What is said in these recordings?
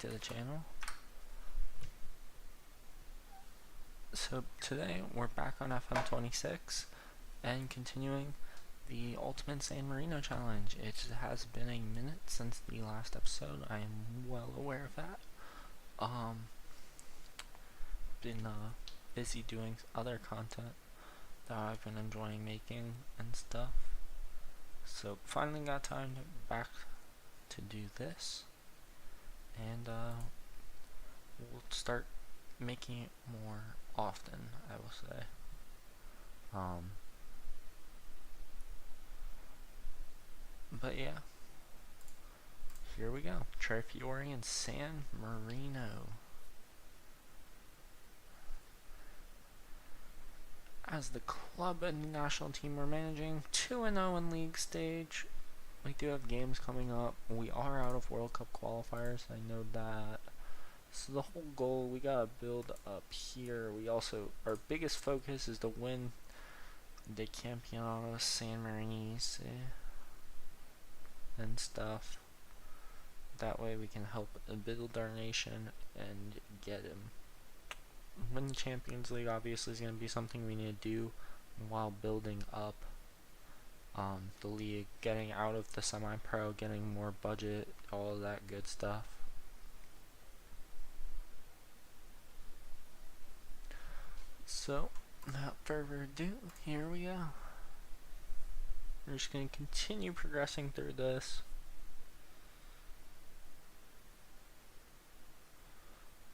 to the channel. So today we're back on FM26 and continuing the Ultimate San Marino Challenge. It has been a minute since the last episode. I am well aware of that. Been busy doing other content that I've been enjoying making and stuff. So finally got time back to do this, and we'll start making it more often, I will say. But yeah, here we go. Fiore and San Marino. As the club and the national team we're managing, 2-0 in league stage. We do have games coming up. We are out of World Cup qualifiers, I know that. So the whole goal, we gotta build up here. We also, our biggest focus is to win the Campeonato San Marinese and stuff. That way we can help build our nation and get him. Win the Champions League obviously is going to be something we need to do while building up the league, getting out of the semi-pro, getting more budget, all of that good stuff. So, without further ado, here we go. We're just going to continue progressing through this.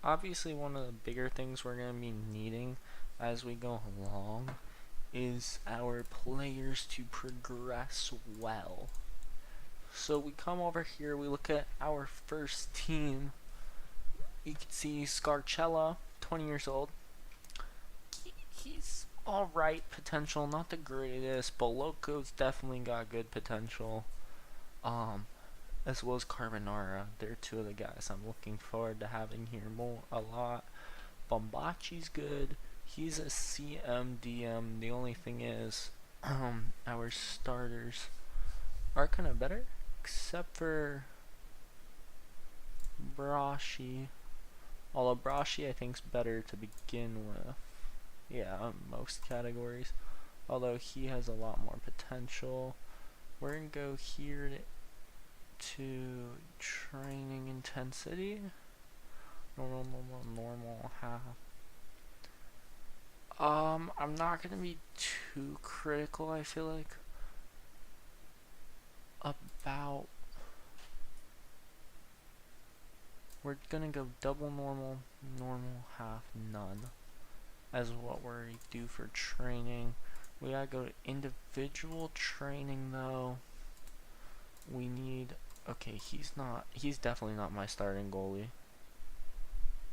Obviously, one of the bigger things we're going to be needing as we go along is our players to progress well. So we come over here, we look at our first team. You can see Scarcella, 20 years old. He's alright potential, not the greatest, but Loco's definitely got good potential. As well as Carbonara. They're two of the guys I'm looking forward to having here a lot. Bombachi's good. He's a CMDM. The only thing is, our starters are kind of better, except for Brashi. Although Brashi I think's better to begin with. Yeah, most categories. Although he has a lot more potential. We're gonna go here to training intensity. Normal, half. I'm not gonna be too critical, I feel like, about. We're gonna go double normal, half, none, as what we do for training. We gotta go to individual training though. We need, okay, he's definitely not my starting goalie.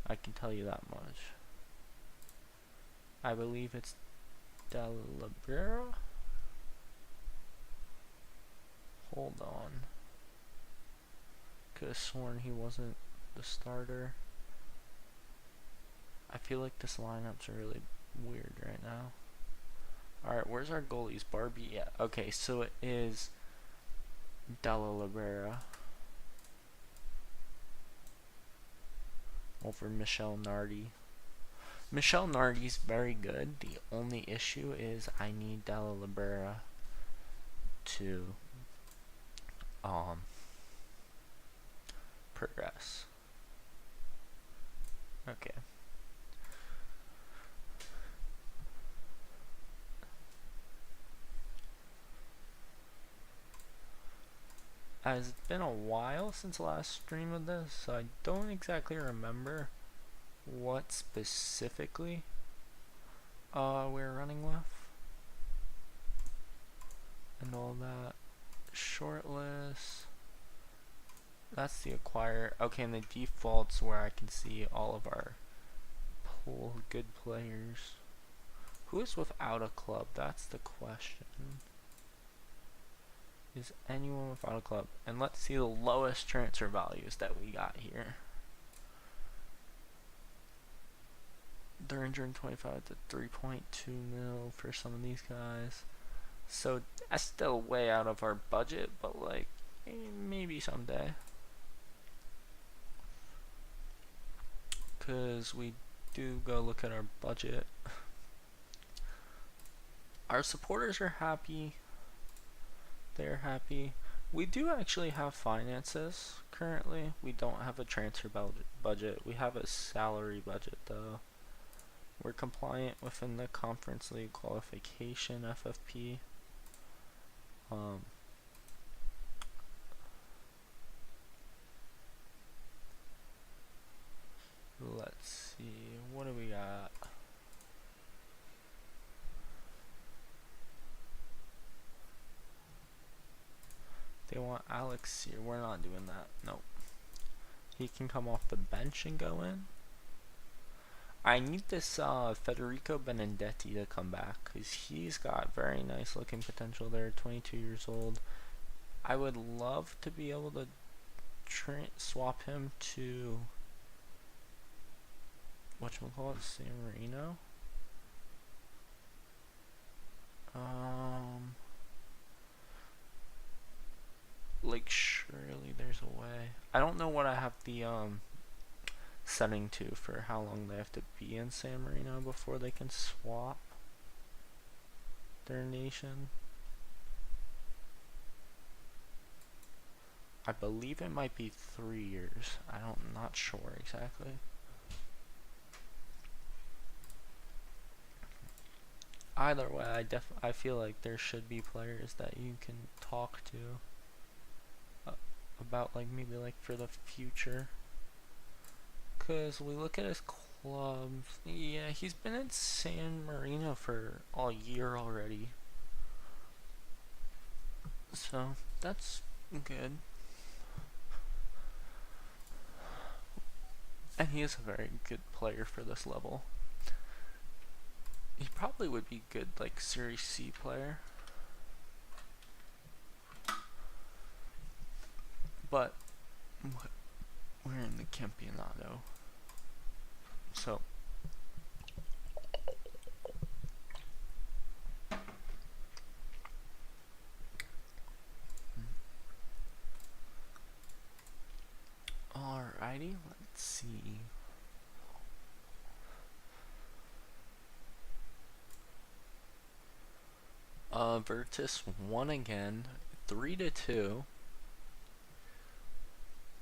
I can tell you that much. I believe it's Delibera. Hold on. Could have sworn he wasn't the starter. I feel like this lineup's really weird right now. Alright, where's our goalies? Barbie? Yeah, okay, so it is Della Libera over Michel Nardi. Michel Nardi's very good. The only issue is I need Della Libera to progress. Okay. It's been a while since the last stream of this, so I don't exactly remember what specifically we're running with and all that. Shortlist, that's the acquire. Okay, and the defaults where I can see all of our good players. Who is without a club? That's the question. Is anyone without a club? And let's see the lowest transfer values that we got here. 325 to 3.2 mil for some of these guys. So that's still way out of our budget, but like maybe someday. because we do go look at our budget. Our supporters are happy. They're happy. We do actually have finances currently. We don't have a transfer budget. We have a salary budget though. We're compliant within the Conference League qualification FFP. Let's see, what do we got? They want Alex here. We're not doing that. Nope. He can come off the bench and go in. I need this Federico Benedetti to come back because he's got very nice looking potential there. 22 years old. I would love to be able to swap him to whatchamacallit, San Marino. Like surely there's a way. I don't know what I have the setting to for how long they have to be in San Marino before they can swap their nation. I believe it might be 3 years. I'm not sure exactly. Either way, I feel like there should be players that you can talk to about, like, maybe like for the future. Cause we look at his clubs. Yeah, he's been in San Marino for a year already. So that's good. And he is a very good player for this level. He probably would be good, like, Series C player. But we're in the Campionato. So alrighty, let's see. Virtus won again, 3-2.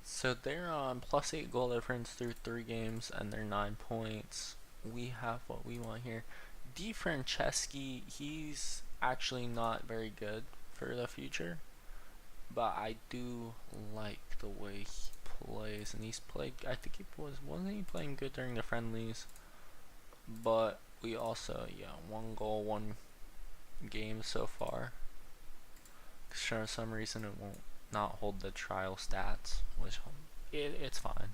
So they're on +8 goal difference through 3 games, and they're 9 points. We have what we want here. Di Franceschi, he's actually not very good for the future, but I do like the way he plays, and he's played. I think wasn't he playing good during the friendlies? But we also 1 goal, 1 game so far. For some reason it won't not hold the trial stats, which it's fine.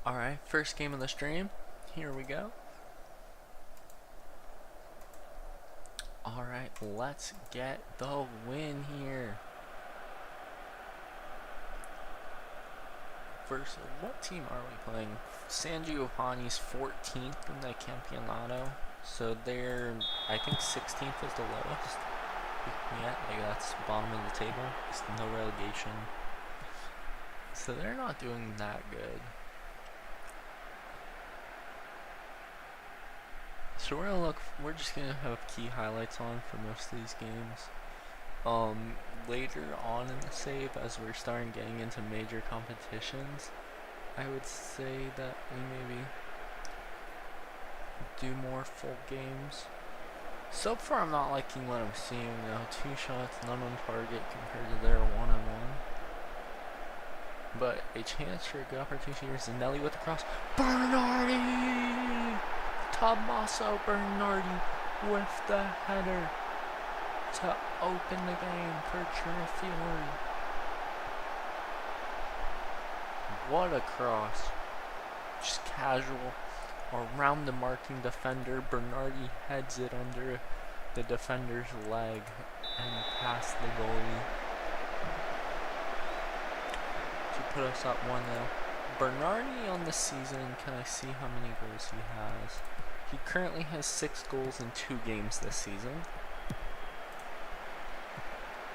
Alright, first game of the stream. Here we go. Alright, let's get the win here. Versus, what team are we playing? San Giovanni's 14th in the Campionato. So they're, I think 16th is the lowest. Yeah, like that's bottom of the table. It's no relegation. So they're not doing that good. So we're just gonna have key highlights on for most of these games. Later on in the save, as we're starting getting into major competitions, I would say that we maybe do more full games. So far I'm not liking what I'm seeing though. 2 shots, none on target compared to their 1-on-1. But a chance for a good opportunity here. Zanelli with the cross. Bernardi! Tommaso Bernardi with the header to open the game for Triffiori. What a cross. Just casual. Around the marking defender, Bernardi heads it under the defender's leg and past the goalie to put us up 1-0. Bernardi on the season, can I see how many goals he has? He currently has 6 goals in 2 games this season.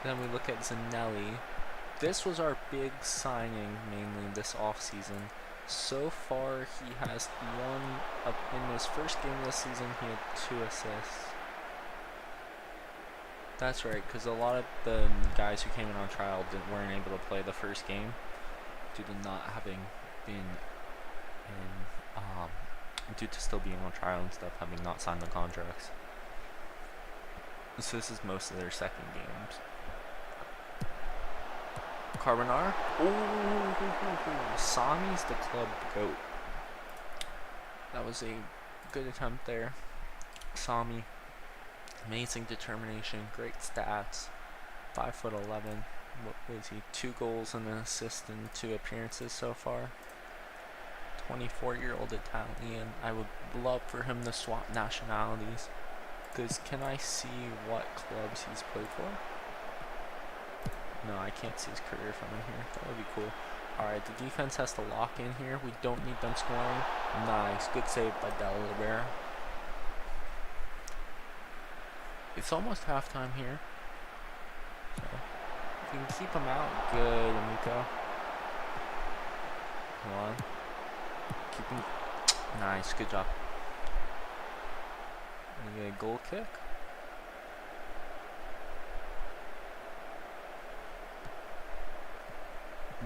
Then we look at Zanelli. This was our big signing mainly this offseason. So far, he has in his first game of the season, he had 2 assists. That's right, because a lot of the guys who came in on trial weren't able to play the first game due to not having been due to still being on trial and stuff, having not signed the contracts. So this is most of their second games. Carbonara. Ooh, Sami's the club goat. That was a good attempt there. Sami. Amazing determination, great stats. 5'11". What was he? 2 goals and an assist in 2 appearances so far. 24-year-old Italian. I would love for him to swap nationalities. Because can I see what clubs he's played for? No, I can't see his career from in here. That would be cool. Alright, the defense has to lock in here. We don't need them scoring. Nice. Good save by Della Libera. It's almost halftime here. So, if we can keep them out, good, Amico. Come on. Keep them. Nice, good job. We get a goal kick.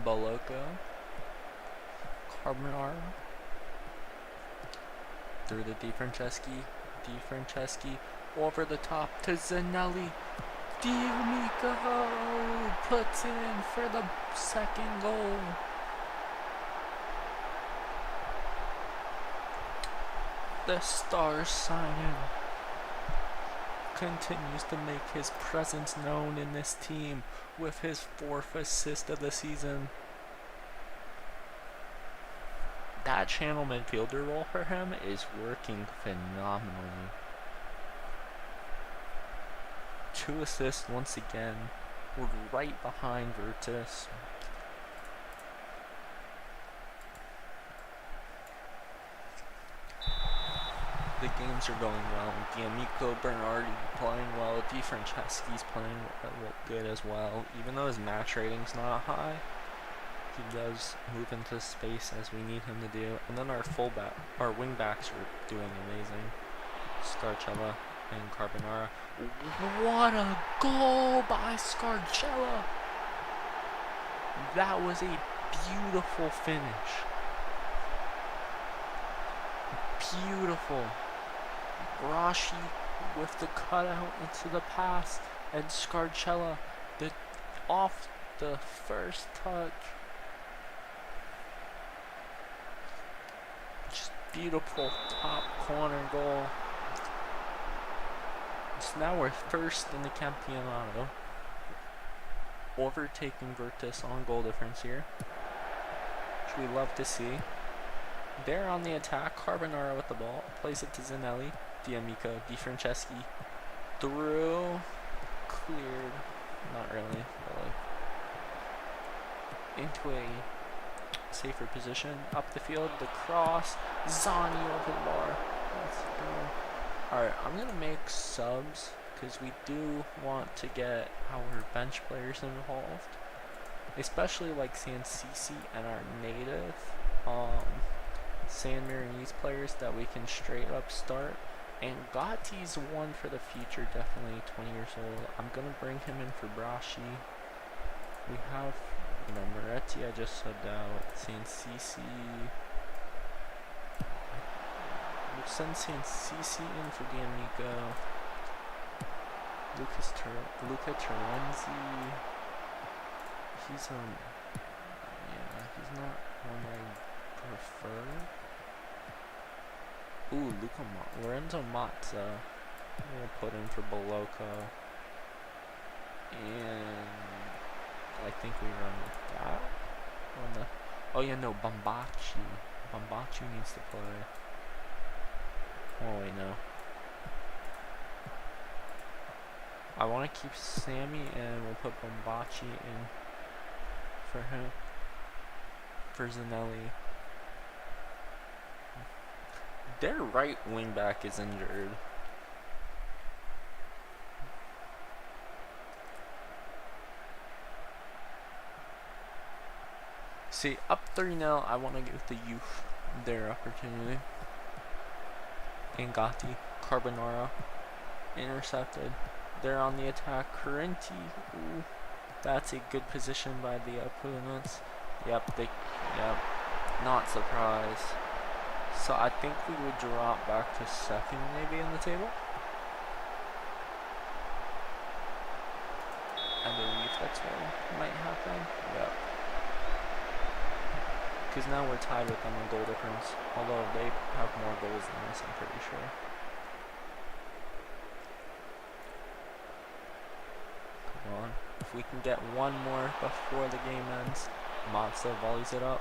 Bolocco. Carbonara. Through the Di Franceschi. Over the top to Zanelli. D'Amico puts in for the second goal. The star signing continues to make his presence known in this team with his 4th assist of the season. That channel midfielder role for him is working phenomenally. 2 assists once again. We're right behind Virtus. The games are going well. D'Amico, Bernardi playing well. Di Franceschi's playing good as well. Even though his match rating's not high, he does move into space as we need him to do. And then our wing backs are doing amazing. Scarcella and Carbonara. What a goal by Scarcella! That was a beautiful finish. Beautiful. Rashi with the cutout into the pass, and Scarcella off the first touch. Just beautiful top corner goal. So now we're first in the Campionato, overtaking Virtus on goal difference here, which we love to see. They're on the attack. Carbonara with the ball, plays it to Zanelli. D'Amico, Di Franceschi, through, cleared, not really, but like, into a safer position, up the field, the cross, Zani over the bar. Let's go. Alright, I'm going to make subs, because we do want to get our bench players involved, especially like Sansisi and our native San Marinese players that we can straight up start. And Gotti's one for the future, definitely 20 years old. I'm going to bring him in for Brashi. We have, Moretti I just subbed out. Sansisi. We'll send Sansisi in for D'Amico. Luca Terenzi. He's he's not one I prefer. Ooh, Lorenzo Mazza. I'm going to put in for Bolocco. And I think we run with that. Oh yeah, no, Bombaci. Bombaci needs to play. Oh wait, no. I want to keep Sammy and we'll put Bombaci in for him. For Zanelli. Their right wing back is injured. See, up 3-0, I want to give the youth their opportunity. Angati, Carbonara, intercepted. They're on the attack. Currenti, ooh, that's a good position by the opponents. Yep, not surprised. So I think we would drop back to second maybe in the table. I believe that's what might happen. Yep. Because now we're tied with them on goal difference. Although they have more goals than us, I'm pretty sure. Come on. If we can get one more before the game ends. Mazda volleys it up.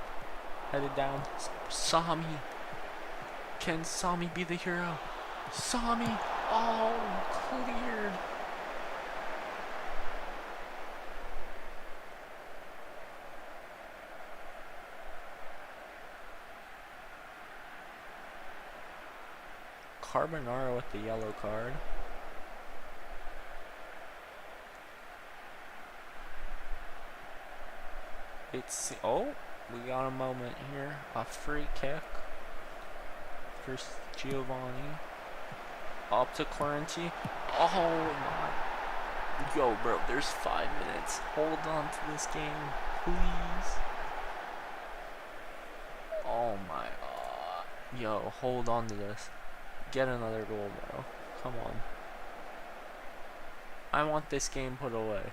Headed down. Sami. Can Sami be the hero? Sami! Oh, cleared. Carbonara with the yellow card. Oh, we got a moment here. A free kick for Giovanni. Up to Quaranti. Oh my. Yo, bro, there's 5 minutes. Hold on to this game, please. Oh my god. Yo, hold on to this. Get another goal, bro. Come on. I want this game put away.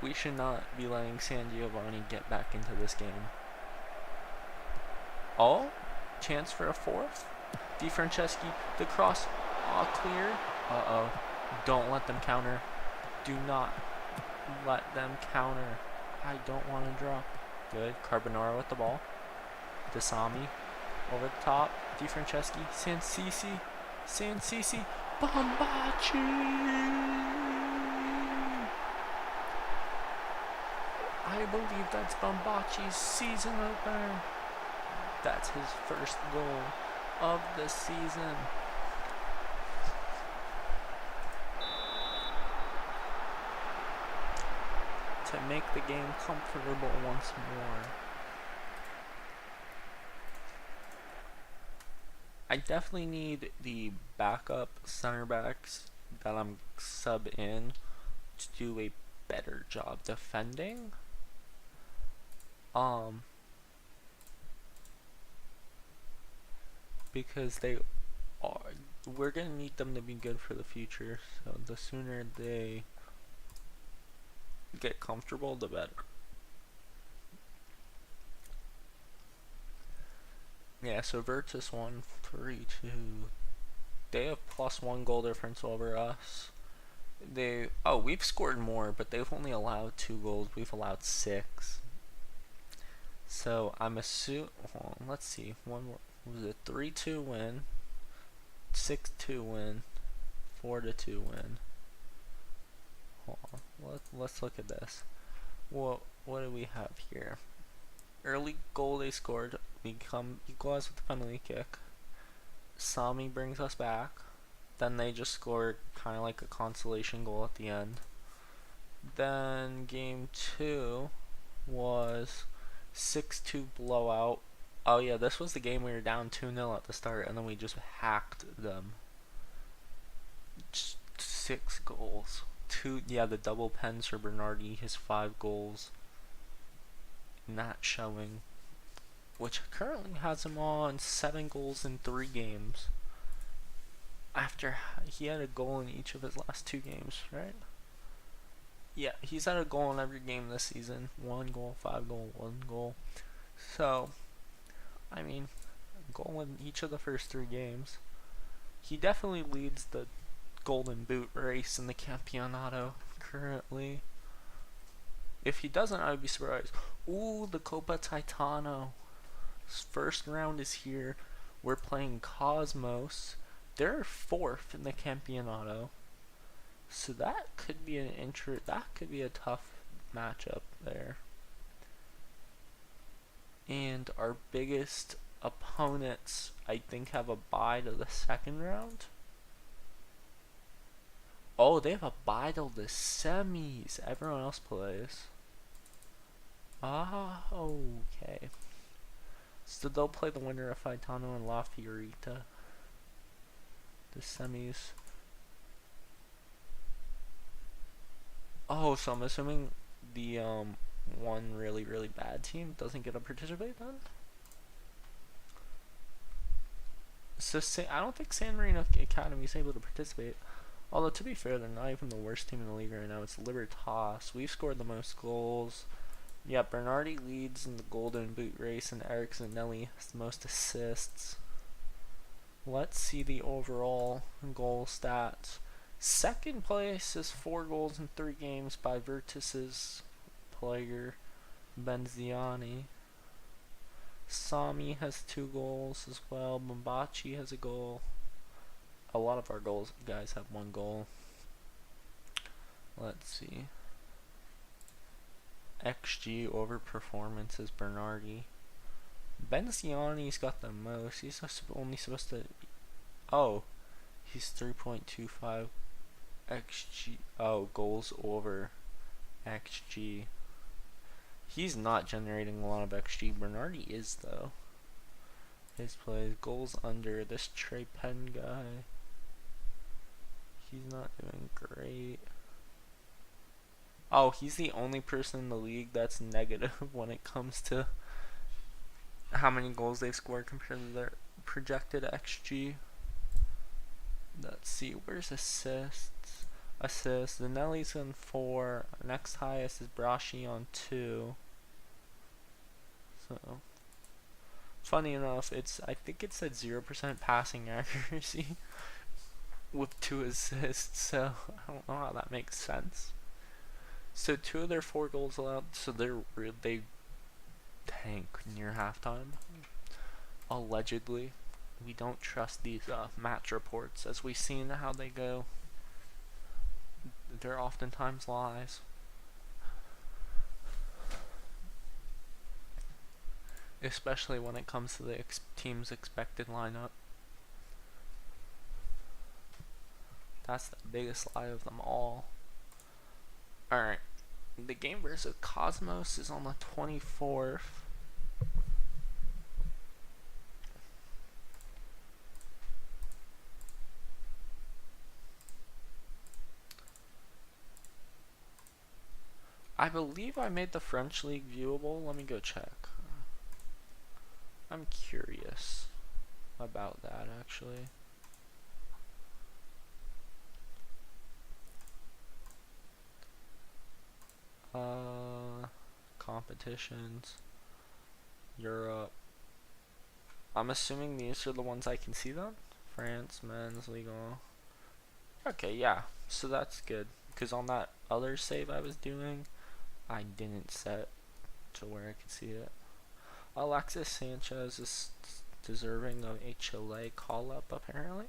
We should not be letting San Giovanni get back into this game. Oh, chance for a fourth. Di Franceschi, the cross, cleared. Uh-oh. Don't let them counter. Do not let them counter. I don't want to drop. Good. Carbonara with the ball. Dasami over the top. Di Franceschi, Sansisi, Bombaci. I believe that's Bombaci's season opener. That's his first goal of the season. To make the game comfortable once more. I definitely need the backup center backs that I'm sub in to do a better job defending. Because we're gonna need them to be good for the future, so the sooner they get comfortable, the better. Yeah, so Virtus won 3-2. They have +1 goal difference over us. We've scored more, but they've only allowed 2 goals. We've allowed 6. So I'm assuming. Let's see. Was it 3-2 win, 6-2 win, 4-2 win. Hold on. Let's look at this. What do we have here? Early goal they scored. We come equalize with the penalty kick. Sami brings us back. Then they just scored kind of like a consolation goal at the end. Then game 2 was 6-2 blowout. Oh yeah, this was the game we were down 2-0 at the start, and then we just hacked them. Just 6 goals. The double pens for Bernardi, his 5 goals. Not showing, which currently has him on 7 goals in 3 games. After he had a goal in each of his last 2 games, right? Yeah, he's had a goal in every game this season. 1 goal, 5 goal, 1 goal. So, I mean, goal in each of the first 3 games. He definitely leads the Golden Boot race in the Campionato currently. If he doesn't, I would be surprised. Ooh, the Coppa Titano. First round is here. We're playing Cosmos. They're 4th in the Campionato. So that could be that could be a tough matchup there. And our biggest opponents, I think, have a bye to the second round. Oh, they have a bye till the semis. Everyone else plays. Ah, okay. So they'll play the winner of Faitano and La Fiorita. The semis. Oh, so I'm assuming the one really really bad team doesn't get to participate then. So I don't think San Marino Academy is able to participate. Although to be fair, they're not even the worst team in the league right now. It's Libertas. We've scored the most goals. Yeah, Bernardi leads in the Golden Boot race, and Eric Zanelli has the most assists. Let's see the overall goal stats. Second place is 4 goals in 3 games by Virtus's player Benziani. Sami has 2 goals as well. Mombachi has a goal. A lot of our guys have 1 goal. Let's see. XG over performance is Bernardi. Benziani's got the most. He's only supposed to. Oh, he's 3.25 XG. Oh, goals over XG. He's not generating a lot of XG. Bernardi is though. His plays goals under. This Trey Penn guy. He's not doing great. Oh, he's the only person in the league that's negative when it comes to how many goals they've scored compared to their projected XG. Let's see, where's assists? Assists. Zanelli's on 4. Next highest is Braschi on 2. So, funny enough, I think it said 0% passing accuracy with 2 assists. So I don't know how that makes sense. So 2 of their 4 goals allowed. So they tank near halftime. Allegedly. We don't trust these match reports, as we've seen how they go. They're oftentimes lies. Especially when it comes to the team's expected lineup. That's the biggest lie of them all. Alright. The game versus Cosmos is on the 24th. I believe I made the French League viewable. Let me go check. I'm curious about that actually. Competitions. Europe. I'm assuming these are the ones I can see then. France, men's, legal. Okay, yeah. So that's good. Because on that other save I was doing, I didn't set to where I could see it. Alexis Sanchez is deserving of a Chile call-up, apparently.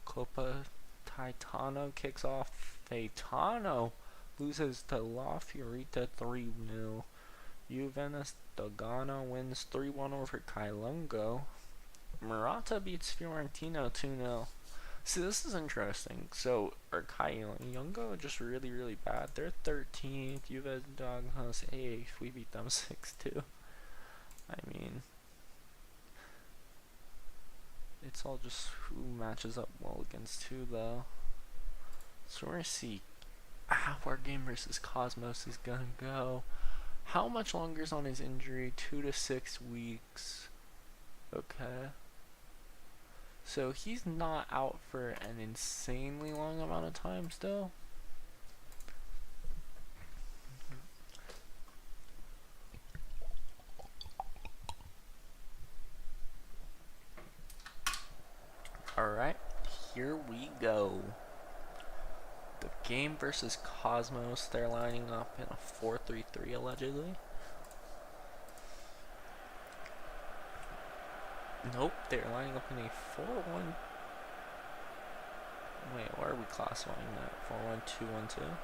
Copa Titano kicks off. Faitano loses to La Fiorita 3-0. Juventus Dogana wins 3-1 over Kailungo. Murata beats Fiorentino 2-0. See, this is interesting. So, are Kailungo just really, really bad? They're 13th. Juventus Dogana's 8th. We beat them 6-2. I mean, it's all just who matches up well against who, though. So we're gonna see how our game versus Cosmos is gonna go. How much longer is on his injury? 2 to 6 weeks. Okay. So he's not out for an insanely long amount of time still. Alright, here we go. The game versus Cosmos, they're lining up in a 4-3-3 allegedly. Nope, they're lining up in a 4-1. Wait, why are we classifying that? 4-1-2-1-2?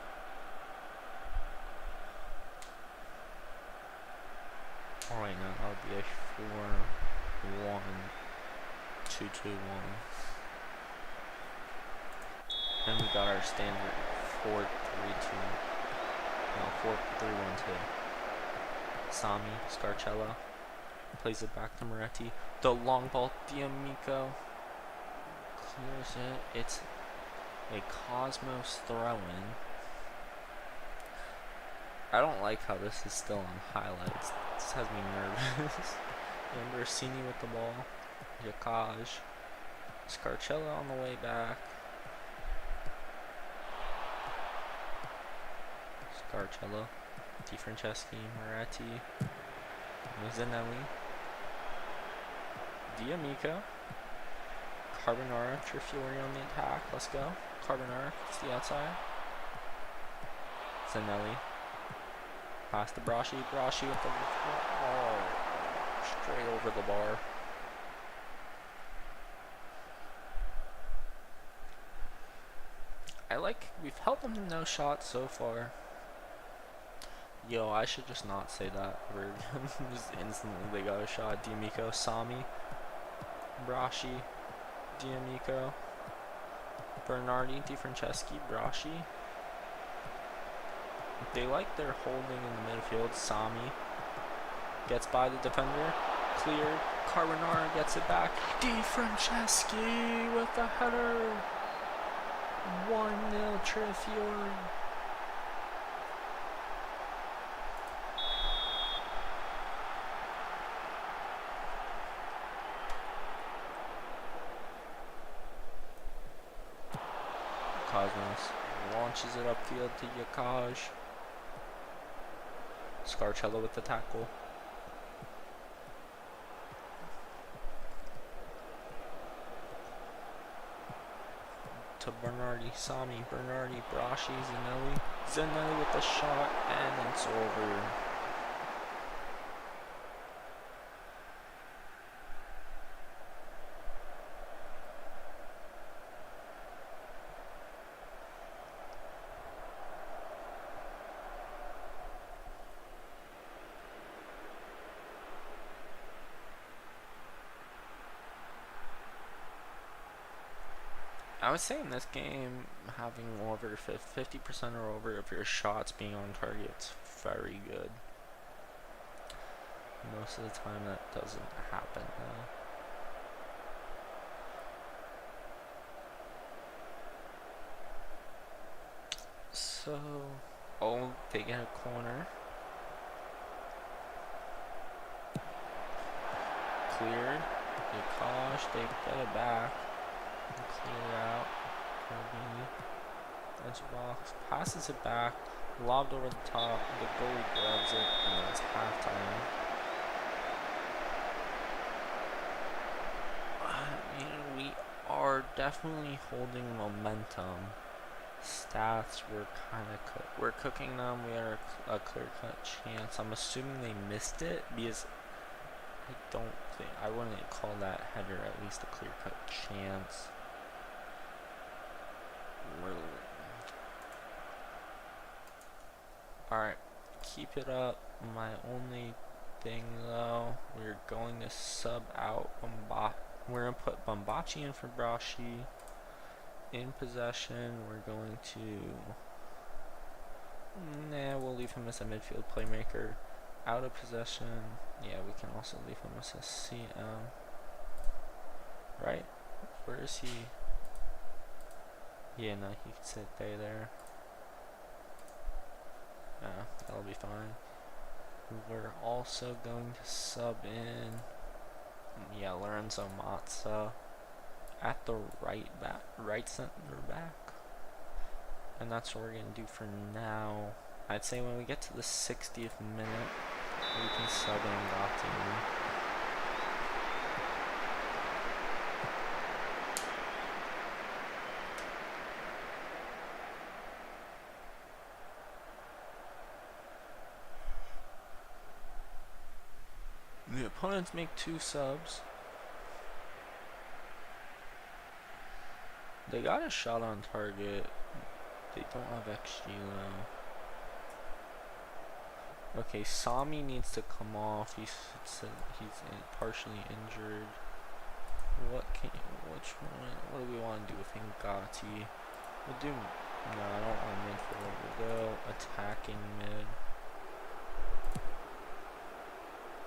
Alright, now that would be a 4-1, 2-2-1. And we got our standard 4-3-2. No, 4-3-1-2. Sami, Scarcella. Plays it back to Moretti. The long ball, D'Amico. Clears it. It's a Cosmos throw-in. I don't like how this is still on highlights. This has me nervous. Ambrosini with the ball. Jakaj. Scarcella on the way back. Scarcella. Di Franceschi. Moretti. Zanelli. D'Amico. Carbonara. Trifiori on the attack. Let's go. Carbonara. It's the outside. Zanelli. Pass to Braschi. Braschi with the... Oh, straight over the bar. We've held them to no shots so far. Yo, I should just not say that word. Just instantly they got a shot. D'Amico, Sami, Braschi, D'Amico, Bernardi, Di Franceschi, Braschi. They like their holding in the midfield. Sami gets by the defender. Cleared. Carbonara gets it back. Di Franceschi with the header. 1-0 Trifiori. Cosmos launches it upfield to Jakaj. Scarcella with the tackle. To Bernardi, Sami, Bernardi, Braschi, Zanelli. Zanelli with the shot, and it's over. I would say in this game, having over 50% or over of your shots being on target is very good. Most of the time that doesn't happen though. So, they get a corner. Cleared. Jakaj, they get it back. Clear out. Kirby. Edge box. Passes it back. Lobbed over the top. The goalie grabs it. And then it's halftime. We are definitely holding momentum. Stats were kind of we're cooking them. We had a clear-cut chance. I'm assuming they missed it because I wouldn't call that header at least a clear-cut chance. Alright, keep it up. My only thing though, we're going to sub out we're going to put Bombachi in for Braschi. In possession, we're going to... we'll leave him as a midfield playmaker. Out of possession, yeah, we can also leave him as a CM. Right? Where is he? Yeah, no, he can sit there. That'll be fine. We're also going to sub in, Lorenzo Mazza at the right center back. And that's what we're going to do for now. I'd say when we get to the 60th minute, we can sub in Gatti. The opponents make 2 subs. They got a shot on target. They don't have XG though. Okay, Sami needs to come off. He's partially injured. Which one? What do we want to do with Ngati? We'll do. No, I don't want midfield. We'll go attacking mid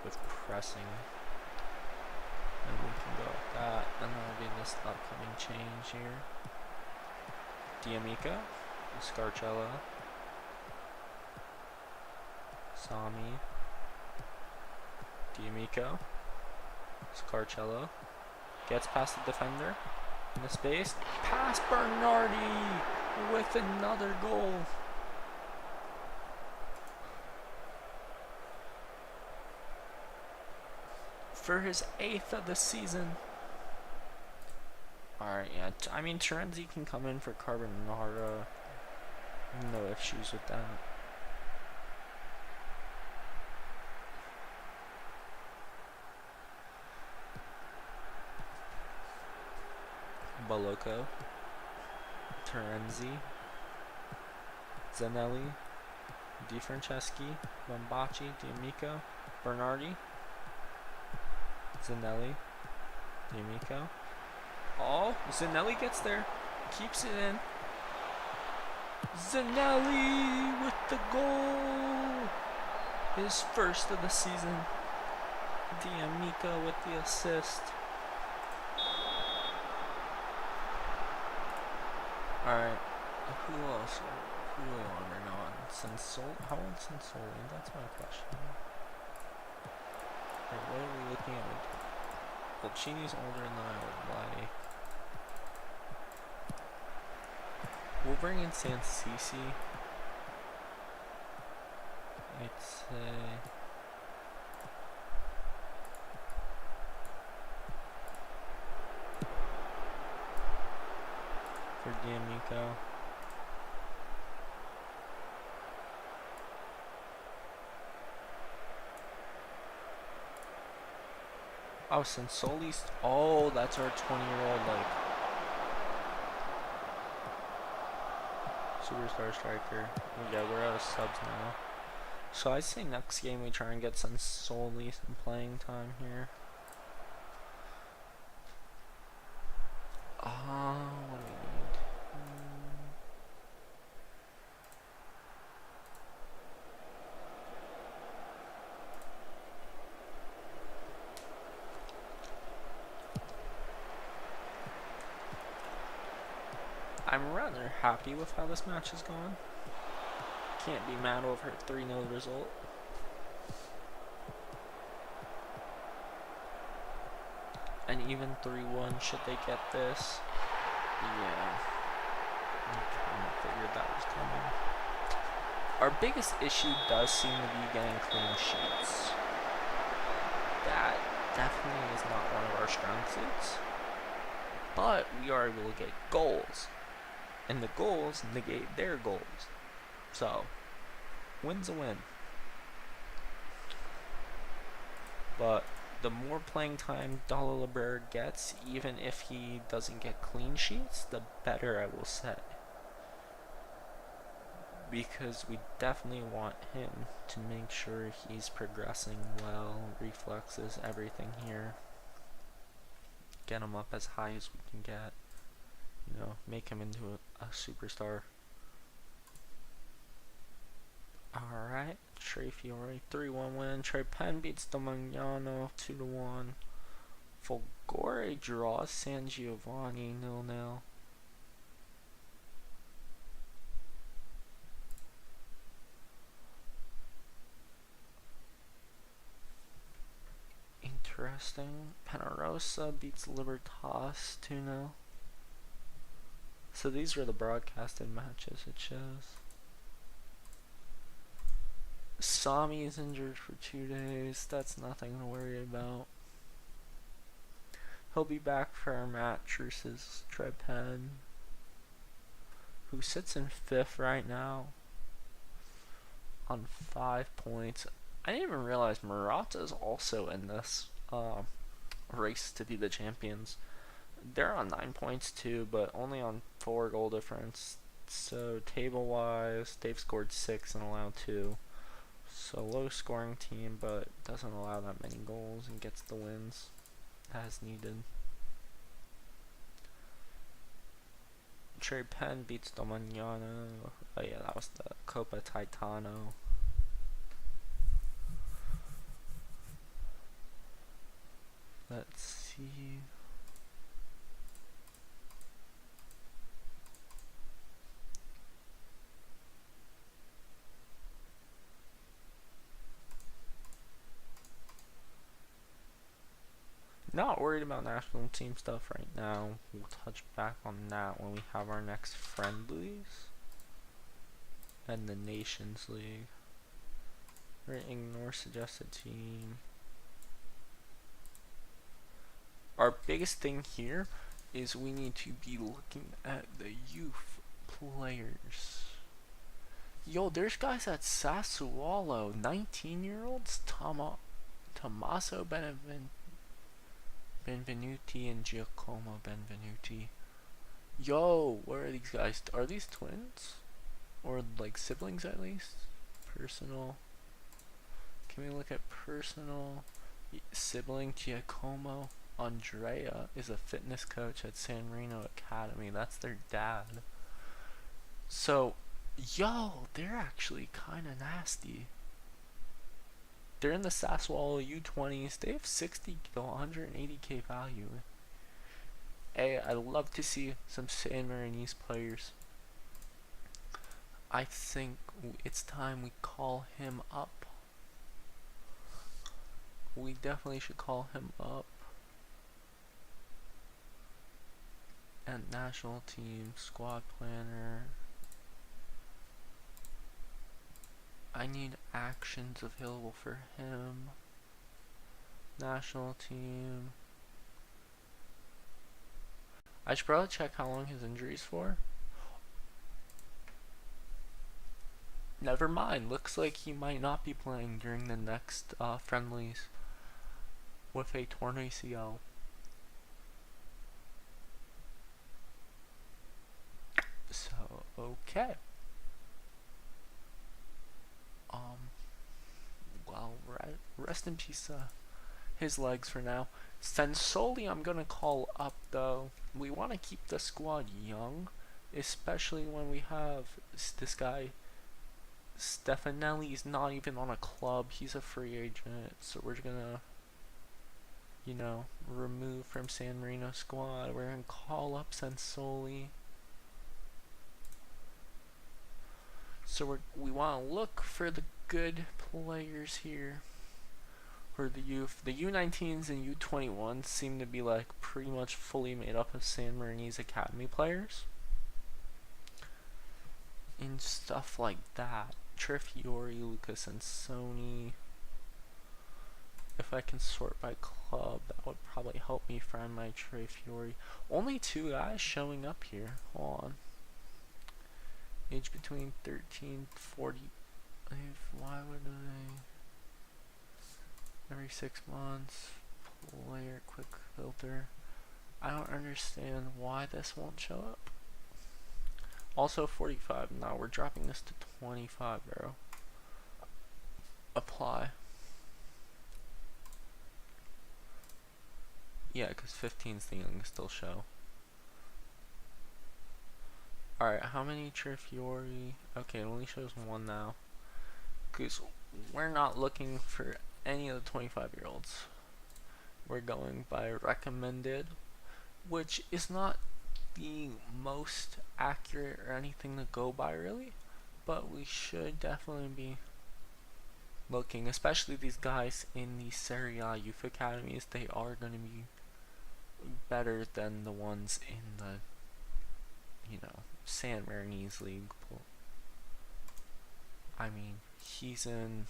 with pressing, and we can go with that. And that'll be this upcoming change here. D'Amico, Scarcella, Sami, D'Amico, Scarcella. Gets past the defender in the space. Pass Bernardi with another goal. For his 8th of the season. Alright, yeah. I mean, Terenzi can come in for Carbonara. No issues with that. Balocco, Terenzi, Zanelli, Di Franceschi, Bombacci, D'Amico, Bernardi, Zanelli, D'Amico. Oh, Zanelli gets there, keeps it in. Zanelli with the goal! His first of the season. D'Amico with the assist. Alright, who else? Who are we on right now? Sensoli? How old is Sensoli? That's my question. Wait, what are we looking at? Well, Chini's older than I would like. We'll bring in Sansisi. I'd say... for D'Amico. Oh, Sensoli's... Oh, that's our 20-year-old, like... superstar striker. Yeah, we're out of subs now. So I'd say next game we try and get Sensoli some playing time here. What do we need? I'm rather happy with how this match has gone. Can't be mad over a 3-0 result. And even 3-1 should they get this. Yeah. I kind of figured that was coming. Our biggest issue does seem to be getting clean sheets. That definitely is not one of our strong suits. But we are able to get goals. And the goals negate their goals. So, win's a win. But the more playing time Dalla Libera gets, even if he doesn't get clean sheets, the better, I will say. Because we definitely want him to make sure he's progressing well, reflexes, everything here. Get him up as high as we can get. You know, make him into a superstar. Alright, Trey Fiore, 3-1 win. Trey Penn beats Domagnano 2-1. Folgore draws San Giovanni 0-0. Interesting. Penarosa beats Libertas 2-0. So these were the broadcasted matches, it shows. Sami is injured for 2 days. That's nothing to worry about. He'll be back for our match versus Trepen, who sits in 5th right now on 5 points. I didn't even realize Murata is also in this race to be the champions. They're on 9 points too, but only on 4 goal difference. So table wise, they've scored 6 and allowed 2. So low scoring team, but doesn't allow that many goals and gets the wins as needed. Cherry Pen beats Domignano. Oh yeah, that was the Coppa Titano. Let's see. Not worried about national team stuff right now. We'll touch back on that when we have our next friendlies and the Nations League. We're gonna ignore suggested team. Our biggest thing here is we need to be looking at the youth players. Yo, there's guys at Sassuolo, 19-year-olds, Tommaso Benvenuti and Giacomo Benvenuti. Yo, what are these guys? Are these twins? Or like siblings at least? Personal. Can we look at personal? Sibling Giacomo Andrea is a fitness coach at San Marino Academy. That's their dad. So, yo, they're actually kind of nasty. They're in the Sassuolo U20s. They have 60 to 180k value. Hey, I'd love to see some San Marinese players. I think it's time we call him up. We definitely should call him up. And national team, squad planner. I need actions available for him. National team. I should probably check how long his injury's for. Never mind. Looks like he might not be playing during the next friendlies with a torn ACL. So, okay. Well, rest in peace, his legs for now. Sensoli I'm gonna call up though. We want to keep the squad young, especially when we have this guy. Stefanelli's not even on a club, he's a free agent, so we're gonna, remove from San Marino squad. We're gonna call up Sensoli. So we want to look for the good players here. For the youth, the U19s and U21s seem to be like pretty much fully made up of San Marino's academy players. And stuff like that. Trifiori, Lucas, and Sony. If I can sort by club, that would probably help me find my Trifiori. Only 2 guys showing up here. Hold on. Age between 13 40. Why would I? Every 6 months. Player quick filter. I don't understand why this won't show up. Also 45. Now we're dropping this to 25, bro. Apply. Yeah, because 15's the youngest still show. Alright, how many Trifiori? Okay, it only shows 1 now. Because we're not looking for any of the 25-year-olds. We're going by recommended, which is not the most accurate or anything to go by really, but we should definitely be looking, especially these guys in the Serie A youth academies. They are going to be better than the ones in the San Marinese league. I mean, he's in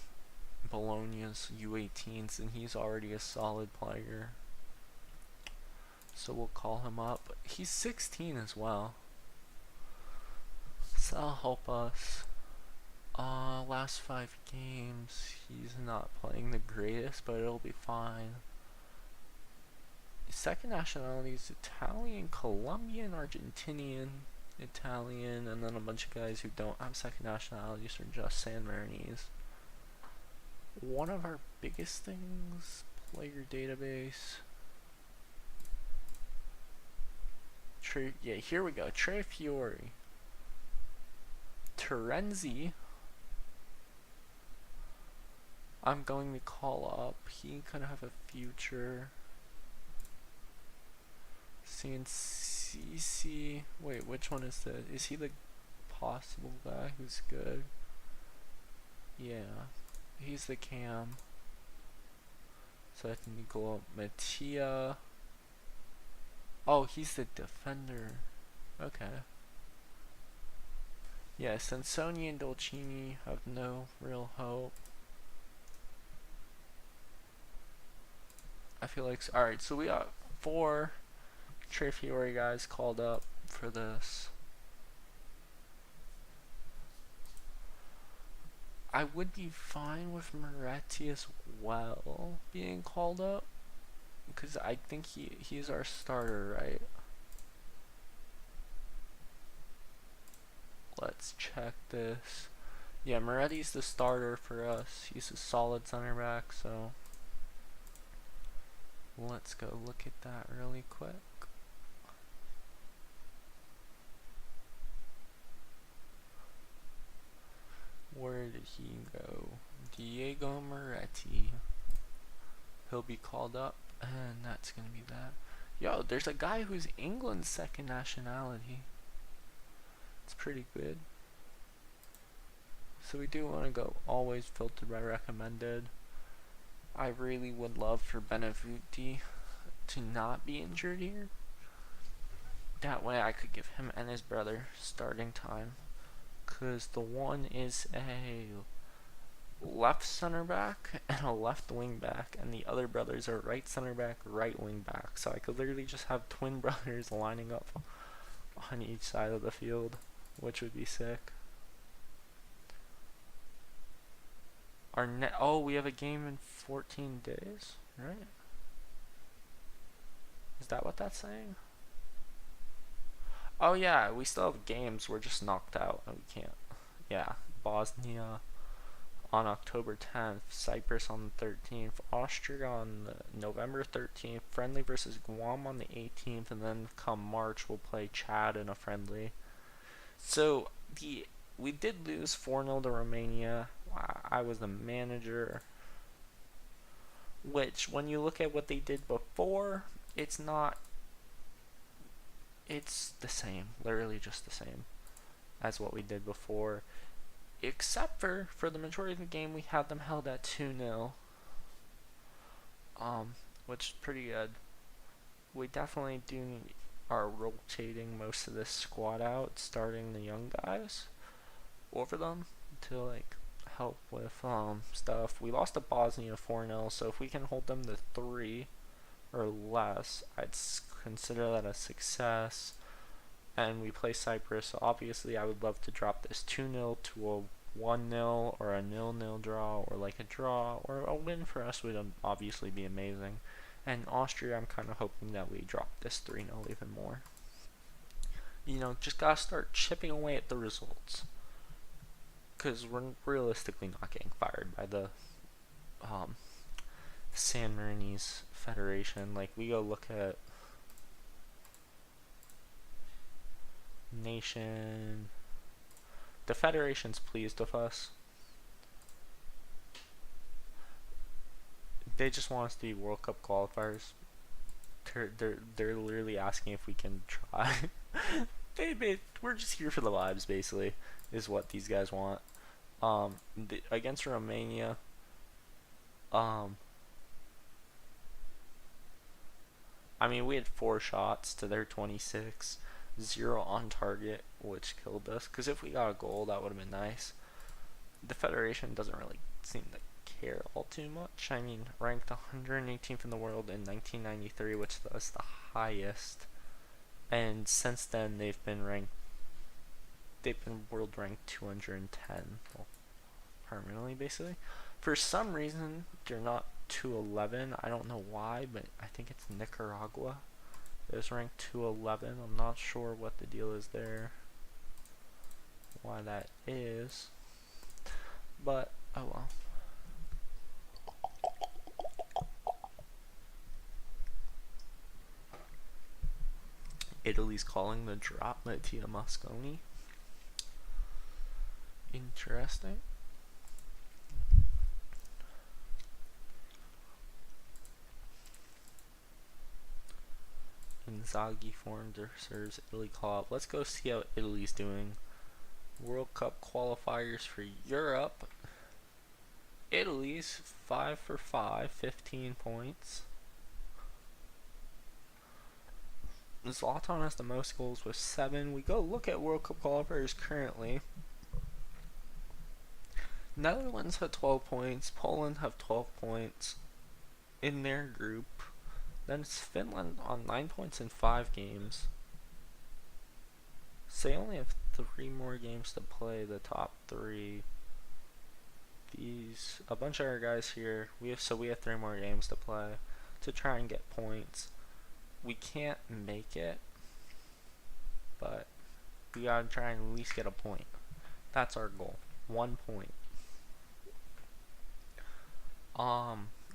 Bologna's U18s and he's already a solid player. So we'll call him up. He's 16 as well. So that'll help us. Last 5 games, he's not playing the greatest, but it'll be fine. His second nationality is Italian, Colombian, Argentinian, Italian, and then a bunch of guys who don't have second nationalities are just San Marinese. one of our biggest things, player database. Yeah, here we go. Tre Fiore. Terenzi. I'm going to call up. He could have a future. CNCC. Wait, which one is this? Is he the possible guy who's good? Yeah, he's the cam. So I think you go up Mattia. Oh, he's the defender. Okay. Yeah, Sansoni and Dolcini have no real hope. I feel like... Alright, so we got 4 Tre Fiore guys called up for this. I would be fine with Moretti as well being called up, because I think he's our starter, right? Let's check this. Yeah, Moretti's the starter for us. He's a solid center back, so let's go look at that really quick. Where did he go? Diego Moretti. He'll be called up, and that's gonna be that. Yo, there's a guy who's England's second nationality. It's pretty good. So we do want to go always filtered by recommended. I really would love for Benevuti to not be injured here. That way I could give him and his brother starting time. Because the one is a left center back and a left wing back, and the other brothers are right center back, right wing back. So I could literally just have twin brothers lining up on each side of the field, which would be sick. Oh, we have a game in 14 days, right? Is that what that's saying? Oh yeah, we still have games. We're just knocked out and we can't. Yeah, Bosnia on October 10th, Cyprus on the 13th, Austria on November 13th, friendly versus Guam on the 18th, and then come March we'll play Chad in a friendly. So we did lose 4-0 to Romania. I was the manager, which when you look at what they did before, it's not. It's the same, literally just the same as what we did before, except for the majority of the game we had them held at 2-0, which is pretty good. We definitely are rotating most of this squad out, starting the young guys over them to like help with stuff. We lost to Bosnia 4-0, so if we can hold them to 3 or less, I'd consider that a success. And we play Cyprus, so obviously I would love to drop this 2-0 to a 1-0 or a 0-0 draw, or like a draw, or a win for us would obviously be amazing. And Austria, I'm kind of hoping that we drop this 3-0 even more. You know, just gotta start chipping away at the results, because we're realistically not getting fired by the San Marinese Federation. Like, we go look at nation. The Federation's pleased with us. They just want us to be World Cup qualifiers. They're literally asking if we can try. We're just here for the vibes, basically, is what these guys want. Against Romania, I mean, we had 4 shots to their 26, 0 on target, which killed us. Because if we got a goal, that would have been nice. The Federation doesn't really seem to care all too much. I mean, ranked 118th in the world in 1993, which is the highest. And since then, they've been world ranked 210, well, permanently, basically. For some reason, they're not 211. I don't know why, but I think it's Nicaragua. It's ranked 211. I'm not sure what the deal is there, why that is, but oh well. Italy's calling the drop Mattia Mosconi. Interesting. Inzaghi formed or serves Italy call-up. Let's go see how Italy's doing. World Cup qualifiers for Europe. Italy's 5 for 5, 15 points. Zlatan has the most goals with 7. We go look at World Cup qualifiers currently. Netherlands have 12 points. Poland have 12 points in their group. Then it's Finland on 9 points in 5 games. So they only have 3 more games to play, the top 3. A bunch of our guys here, we have 3 more games to play to try and get points. We can't make it, but we gotta try and at least get a point. That's our goal. 1 point.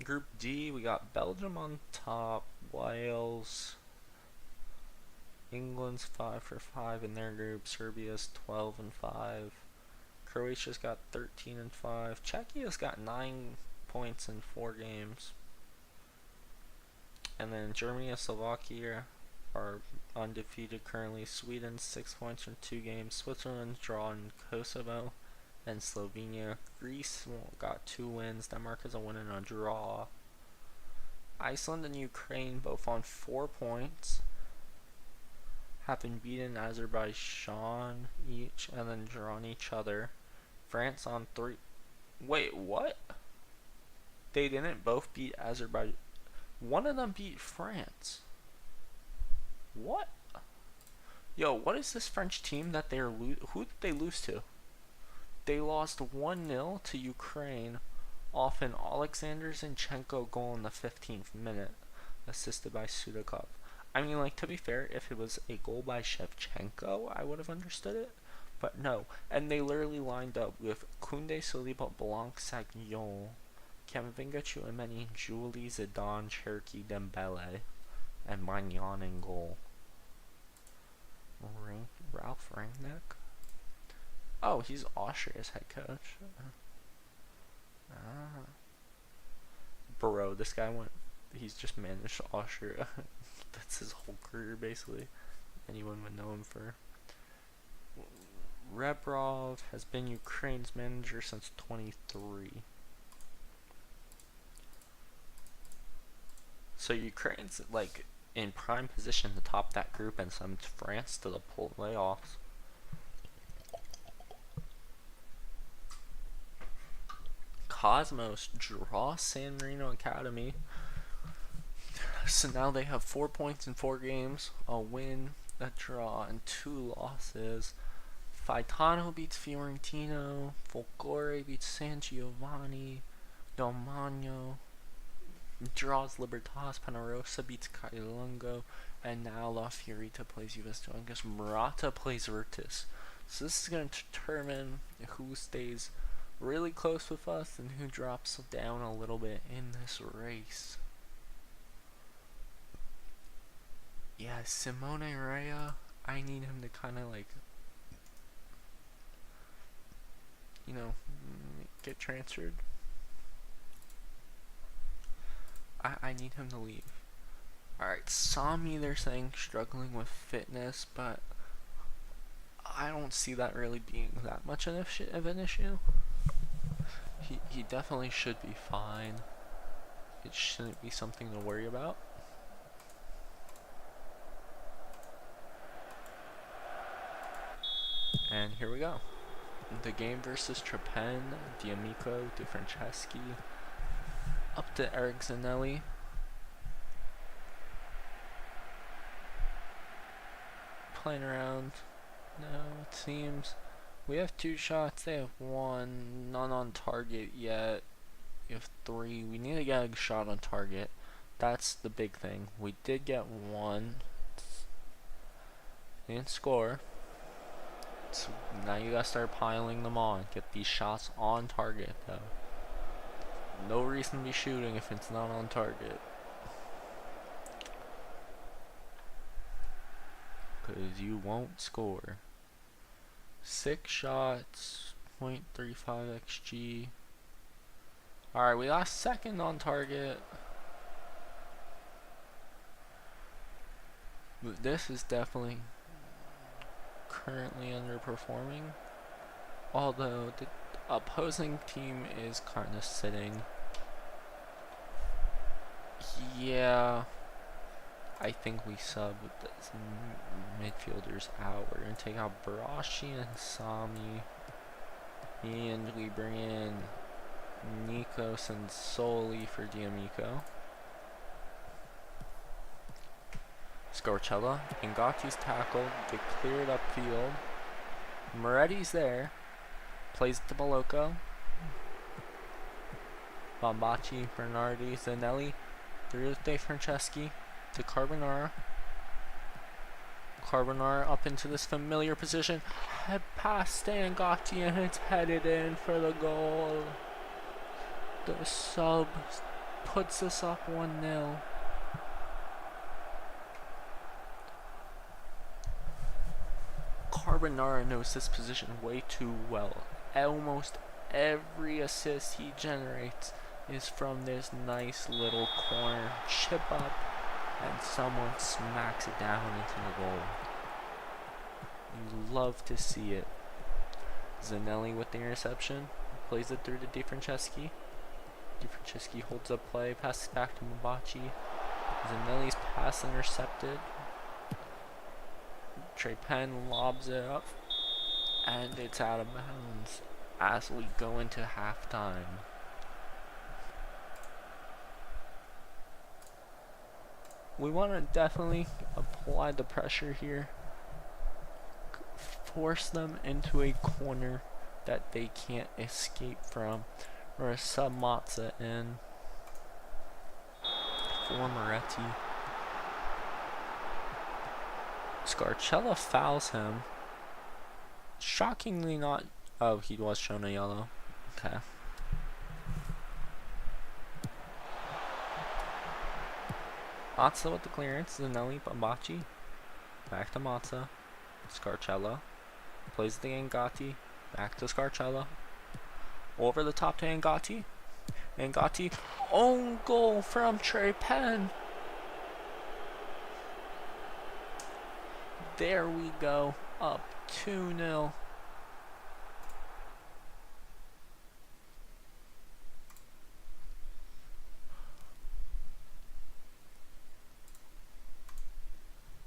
Group D, we got Belgium on top, Wales, England's 5 for 5 in their group, Serbia's 12 and 5, Croatia's got 13 and 5, Czechia's got 9 points in 4 games, and then Germany and Slovakia are undefeated currently, Sweden 6 points from 2 games, Switzerland's drawn Kosovo, and Slovenia. Greece got 2 wins, Denmark has a win and a draw. Iceland and Ukraine both on 4 points, have been beaten Azerbaijan each and then drawn each other. France on 3. Wait, what? They didn't both beat Azerbaijan. One of them beat France. What? Yo, what is this French team that they're who did they lose to? They lost 1-0 to Ukraine off an Alexander Zinchenko goal in the 15th minute, assisted by Sudakov. I mean, like, to be fair, if it was a goal by Shevchenko, I would have understood it. But no. And they literally lined up with Koundé, Saliba, Blanc, Sagnol, Camavinga, Chouameni, Julie, Zidane, Cherki, Dembele, and Magnan in goal. Ralph Rangnick? Oh, he's Austria's head coach. Bro, this guy he's just managed Austria. That's his whole career, basically. Anyone would know him for. Rebrov has been Ukraine's manager since 23. So Ukraine's, like, in prime position to top that group and send France to the playoffs. Cosmos draw San Marino Academy. So now they have 4 points in 4 games, a win, a draw, and 2 losses. Faetano beats Fiorentino, Folgore beats San Giovanni, Domagno draws Libertas, Panarosa beats Cailungo, and now La Fiorita plays Juventus. I guess Murata plays Virtus. So this is going to determine who stays really close with us and who drops down a little bit in this race. Yeah, Simone Rea, I need him to kind of, like, you know, get transferred. I need him to leave. Alright, Sami, they're saying struggling with fitness, but I don't see that really being that much of an issue. He definitely should be fine. It shouldn't be something to worry about. And here we go. The game versus Trepen, D'Amico, De Franceschi, up to Eric Zanelli. Playing around. No, it seems we have 2 shots, they have 1, none on target yet. We have 3, we need to get a shot on target. That's the big thing. We did get 1. Didn't score. So now you gotta start piling them on. Get these shots on target, though. No reason to be shooting if it's not on target. because you won't score. 6 shots, 0.35 XG. Alright, we got second on target. But this is definitely currently underperforming. Although the opposing team is kind of sitting. Yeah, I think we sub with the midfielders out. We're going to take out Barashi and Sami. And we bring in Nikos and Soli for D'Amico. Scarcella. Ngati's tackled. Get cleared upfield. Moretti's there. Plays it to Balocco. Bombaci, Bernardi, Zanelli. Through De Franceschi to Carbonara. Carbonara up into this familiar position. Head past Ngati and it's headed in for the goal. The sub puts us up 1-0. Carbonara knows this position way too well. Almost every assist he generates is from this nice little corner chip up and someone smacks it down into the goal. You love to see it. Zanelli with the interception, plays it through to De Franceschi. De Franceschi holds up play, passes back to Mabachi. Zanelli's pass intercepted. Trey Penn lobs it up, and it's out of bounds as we go into halftime. We want to definitely apply the pressure here. Force them into a corner that they can't escape from. Or a sub Matza in for Moretti. Scarcella fouls him. Shockingly not. Oh, he was shown a yellow. Okay. Matza with the clearance. Zanelli, Bambachi. Back to Matza. Scarcella. Plays the Ngati. Back to Scarcella. Over the top to Ngati. Ngati. Own goal from Trey Penn. There we go. Up 2-0.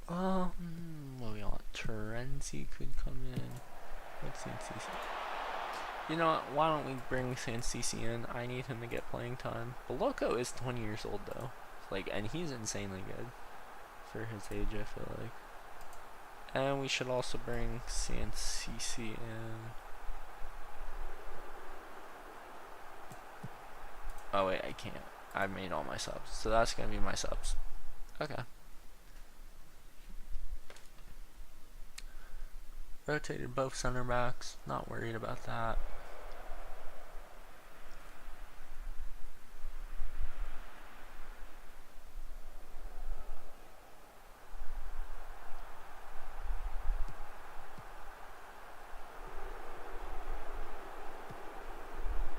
What we want? Terenzi could come in. What's Sancisi? You know what? Why don't we bring Sancisi in? I need him to get playing time. Balocco is 20 years old though. Like, and he's insanely good for his age, I feel like. And we should also bring Sancisi in. Oh wait, I can't. I've made all my subs. So that's gonna be my subs. Okay. Rotated both center backs. Not worried about that.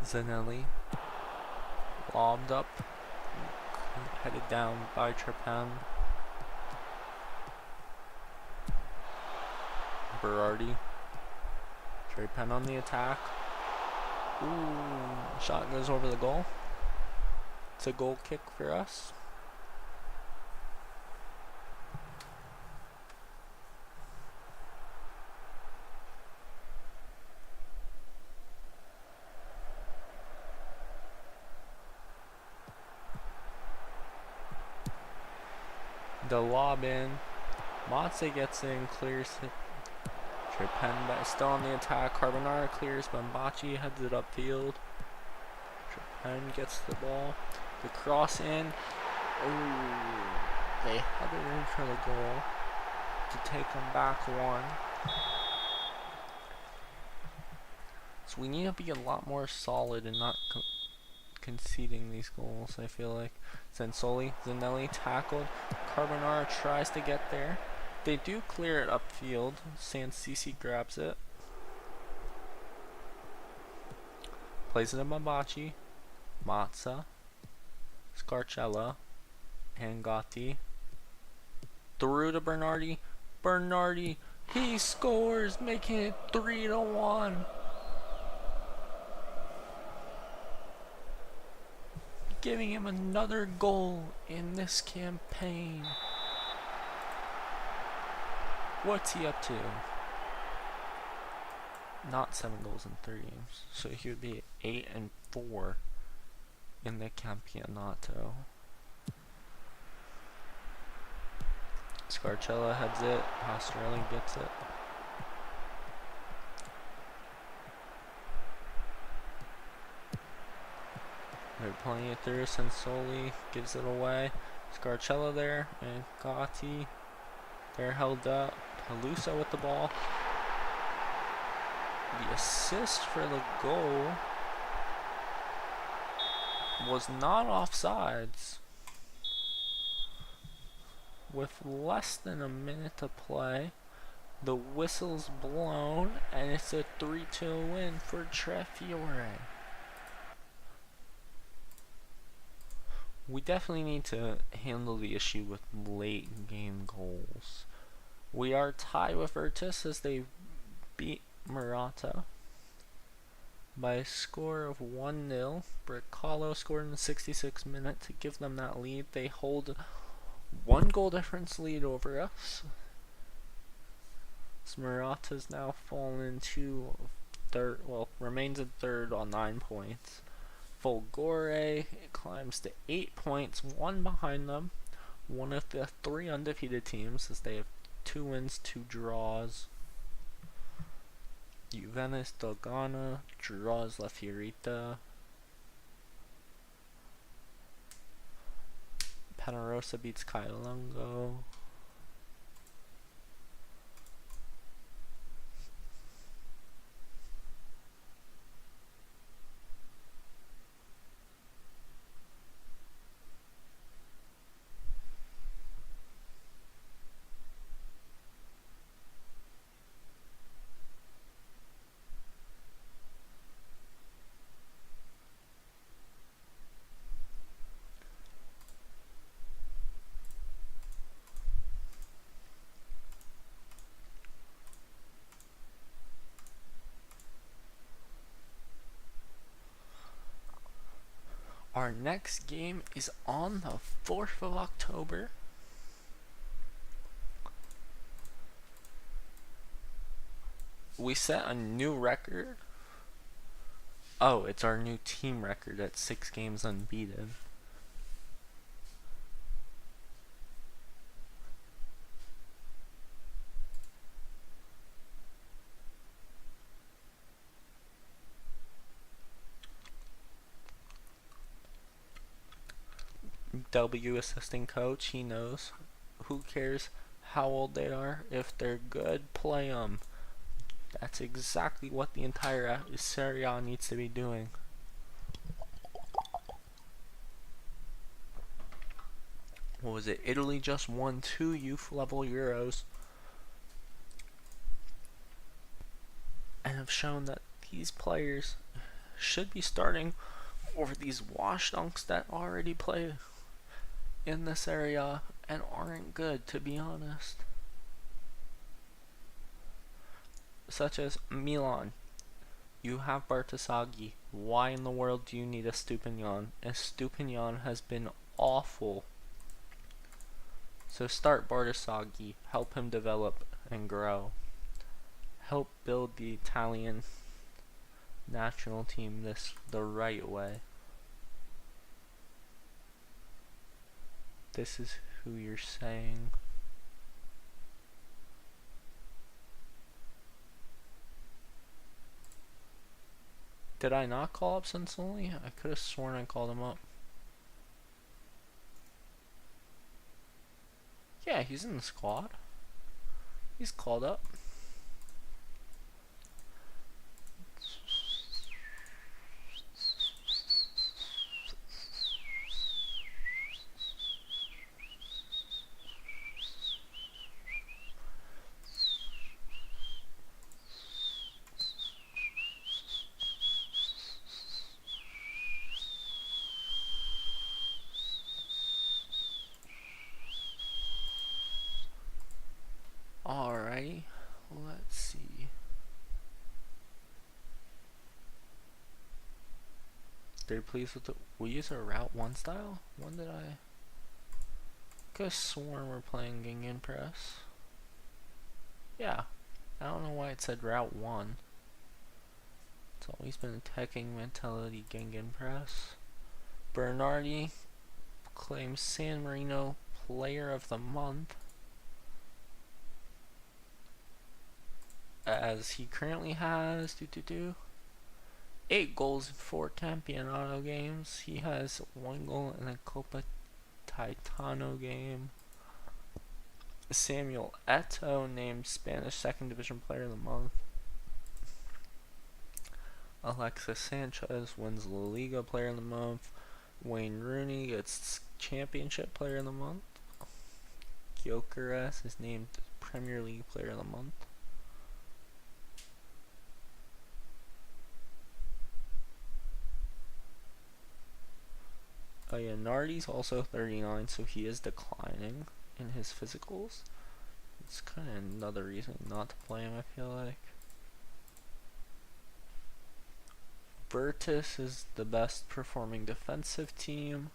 Zanelli lobbed up, headed down by Trepan. Berardi. Trepan on the attack. Ooh, shot goes over the goal. It's a goal kick for us. The lob in. Matze gets in, clears it. Trepan still on the attack. Carbonara clears. Bambachi heads it upfield. Trepan gets the ball. The cross in. Ooh. They head it in for the goal to take them back one. So we need to be a lot more solid and not conceding these goals, I feel like. Sensoli, Zanelli tackled. Carbonara tries to get there. They do clear it upfield. Sansisi grabs it. Plays it to Mabachi. Mazza. Scarcella. Angati. Through to Bernardi. Bernardi. He scores, making it 3-1. Giving him another goal in this campaign. What's he up to? Not 7 goals in 3 games. So he would be 8-4 in the Campionato. Scarcella heads it. Australia gets it. They're playing it through. Sensoli gives it away. Scarcella there. And Gotti. They're held up. Peluso with the ball. The assist for the goal was not offsides. With less than a minute to play, the whistle's blown, and it's a 3-2 win for Trefiore. We definitely need to handle the issue with late game goals. We are tied with Virtus as they beat Murata by a score of 1-0. Bricalo scored in the 66th minute to give them that lead. They hold 1 goal difference lead over us. So Murata's now fallen to third, remains in third on 9 points. Folgore climbs to 8 points, 1 behind them. One of the 3 undefeated teams as they have 2 wins, 2 draws. Juventus Dogana draws La Fiorita. Panarosa beats Cailungo. Our next game is on the 4th of October. We set a new record. Oh, it's our new team record at 6 games unbeaten. W assistant coach, he knows. Who cares how old they are? If they're good, play them. That's exactly what the entire Serie A needs to be doing. What was it? Italy just won 2 youth level Euros and have shown that these players should be starting over these wash dunks that already play in this area and aren't good, to be honest. Such as Milan. You have Bartasaghi. Why in the world do you need a Stupignon? Stupignon has been awful. So start Bartasaghi. Help him develop and grow. Help build the Italian national team the right way. This is who you're saying. Did I not call up Sensoli? I could have sworn I called him up. Yeah, he's in the squad. He's called up. They're pleased with the. We use a Route 1 style? When did I. Could have sworn we're playing Gingan Press. Yeah. I don't know why it said Route 1. It's always been attacking mentality Gingan Press. Bernardi claims San Marino Player of the Month, as he currently has 8 goals in 4 Campeonato games. He has 1 goal in a Copa Titano game. Samuel Eto'o named Spanish 2nd Division Player of the Month. Alexis Sanchez wins La Liga Player of the Month. Wayne Rooney gets Championship Player of the Month. Gyökeres is named Premier League Player of the Month. Oh yeah, Nardi's also 39, so he is declining in his physicals. It's kind of another reason not to play him, I feel like. Virtus is the best performing defensive team.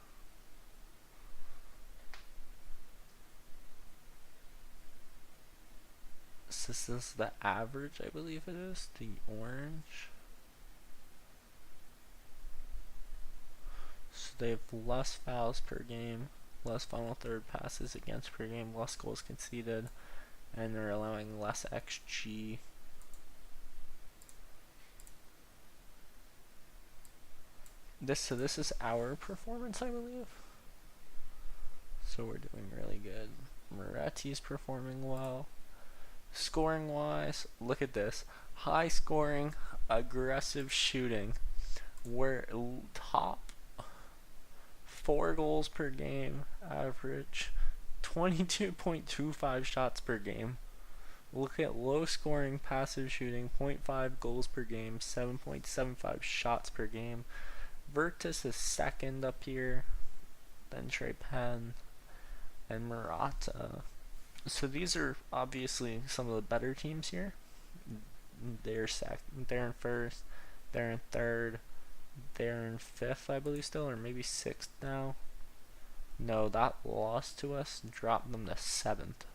This is the average, I believe it is, the orange. So they have less fouls per game, less final third passes against per game, less goals conceded, and they're allowing less XG. This is our performance, I believe. So we're doing really good. Moretti's performing well. Scoring wise, look at this. High scoring, aggressive shooting. We're top 4 goals per game average, 22.25 shots per game. Look at low scoring, passive shooting, 0.5 goals per game, 7.75 shots per game. Virtus is 2nd up here, then Trepen and Murata. So these are obviously some of the better teams here. They're they're in 1st, they're in 3rd, they're in 5th, I believe still, or maybe 6th now. No, that loss to us dropped them to 7th,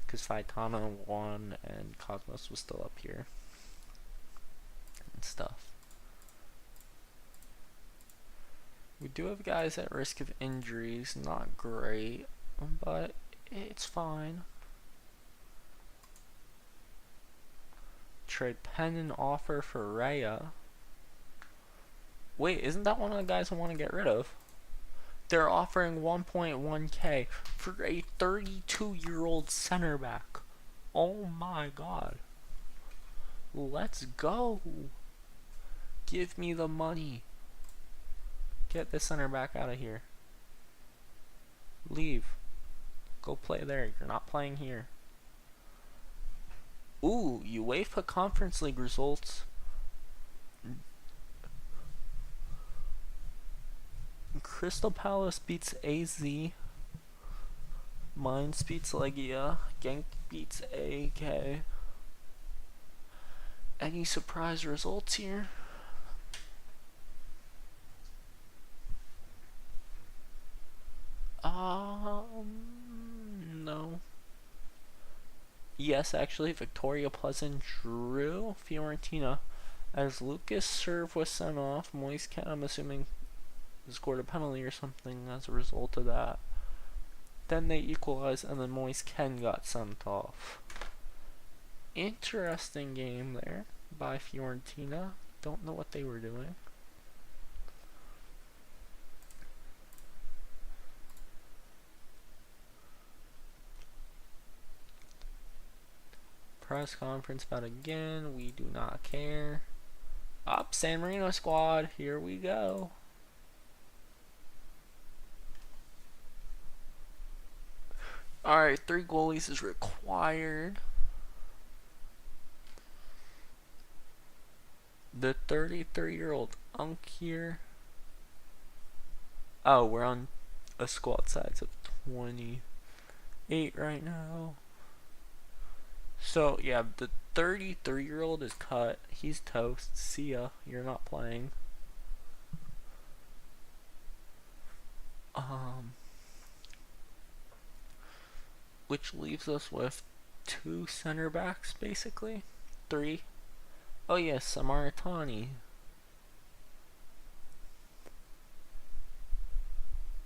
because Faitano won and Cosmos was still up here and stuff. We do have guys at risk of injuries, not great, but it's fine. Trade pen and offer for Raya. Wait, isn't that one of the guys I want to get rid of? They're offering 1.1k for a 32-year-old center back. Oh my god. Let's go. Give me the money. Get the center back out of here. Leave. Go play there. You're not playing here. Ooh, UEFA Conference League results. Crystal Palace beats AZ. Mainz beats Legia. Genk beats AK. Any surprise results here? No. Yes, actually, Victoria Pleasant drew Fiorentina as Lucas Serve was sent off. Moise Ken, I'm assuming, scored a penalty or something as a result of that. Then they equalized, and then Moise Ken got sent off. Interesting game there by Fiorentina. Don't know what they were doing. Press conference about again. We do not care. Up, San Marino squad. Here we go. Alright, 3 goalies is required. The 33-year-old Unk here. Oh, we're on a squad size of 28 right now. So, yeah, the 33-year-old is cut. He's toast. See ya. You're not playing. which leaves us with 2 center backs, basically. 3. Oh yes, Samaritani.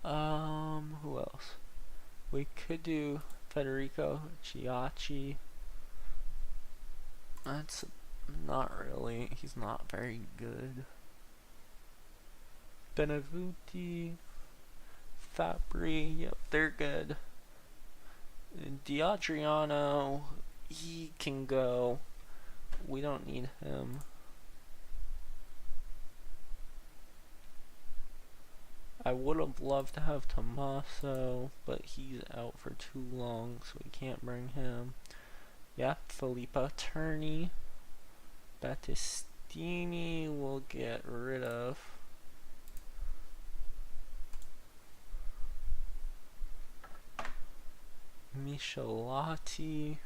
Who else? We could do Federico Chiachi. That's not really. He's not very good. Benevuti, Fabri. Yep, they're good. D'Adriano, he can go. We don't need him. I would have loved to have Tommaso, but he's out for too long, so we can't bring him. Yeah, Filippo Turney. Battistini we'll get rid of. Michelotti.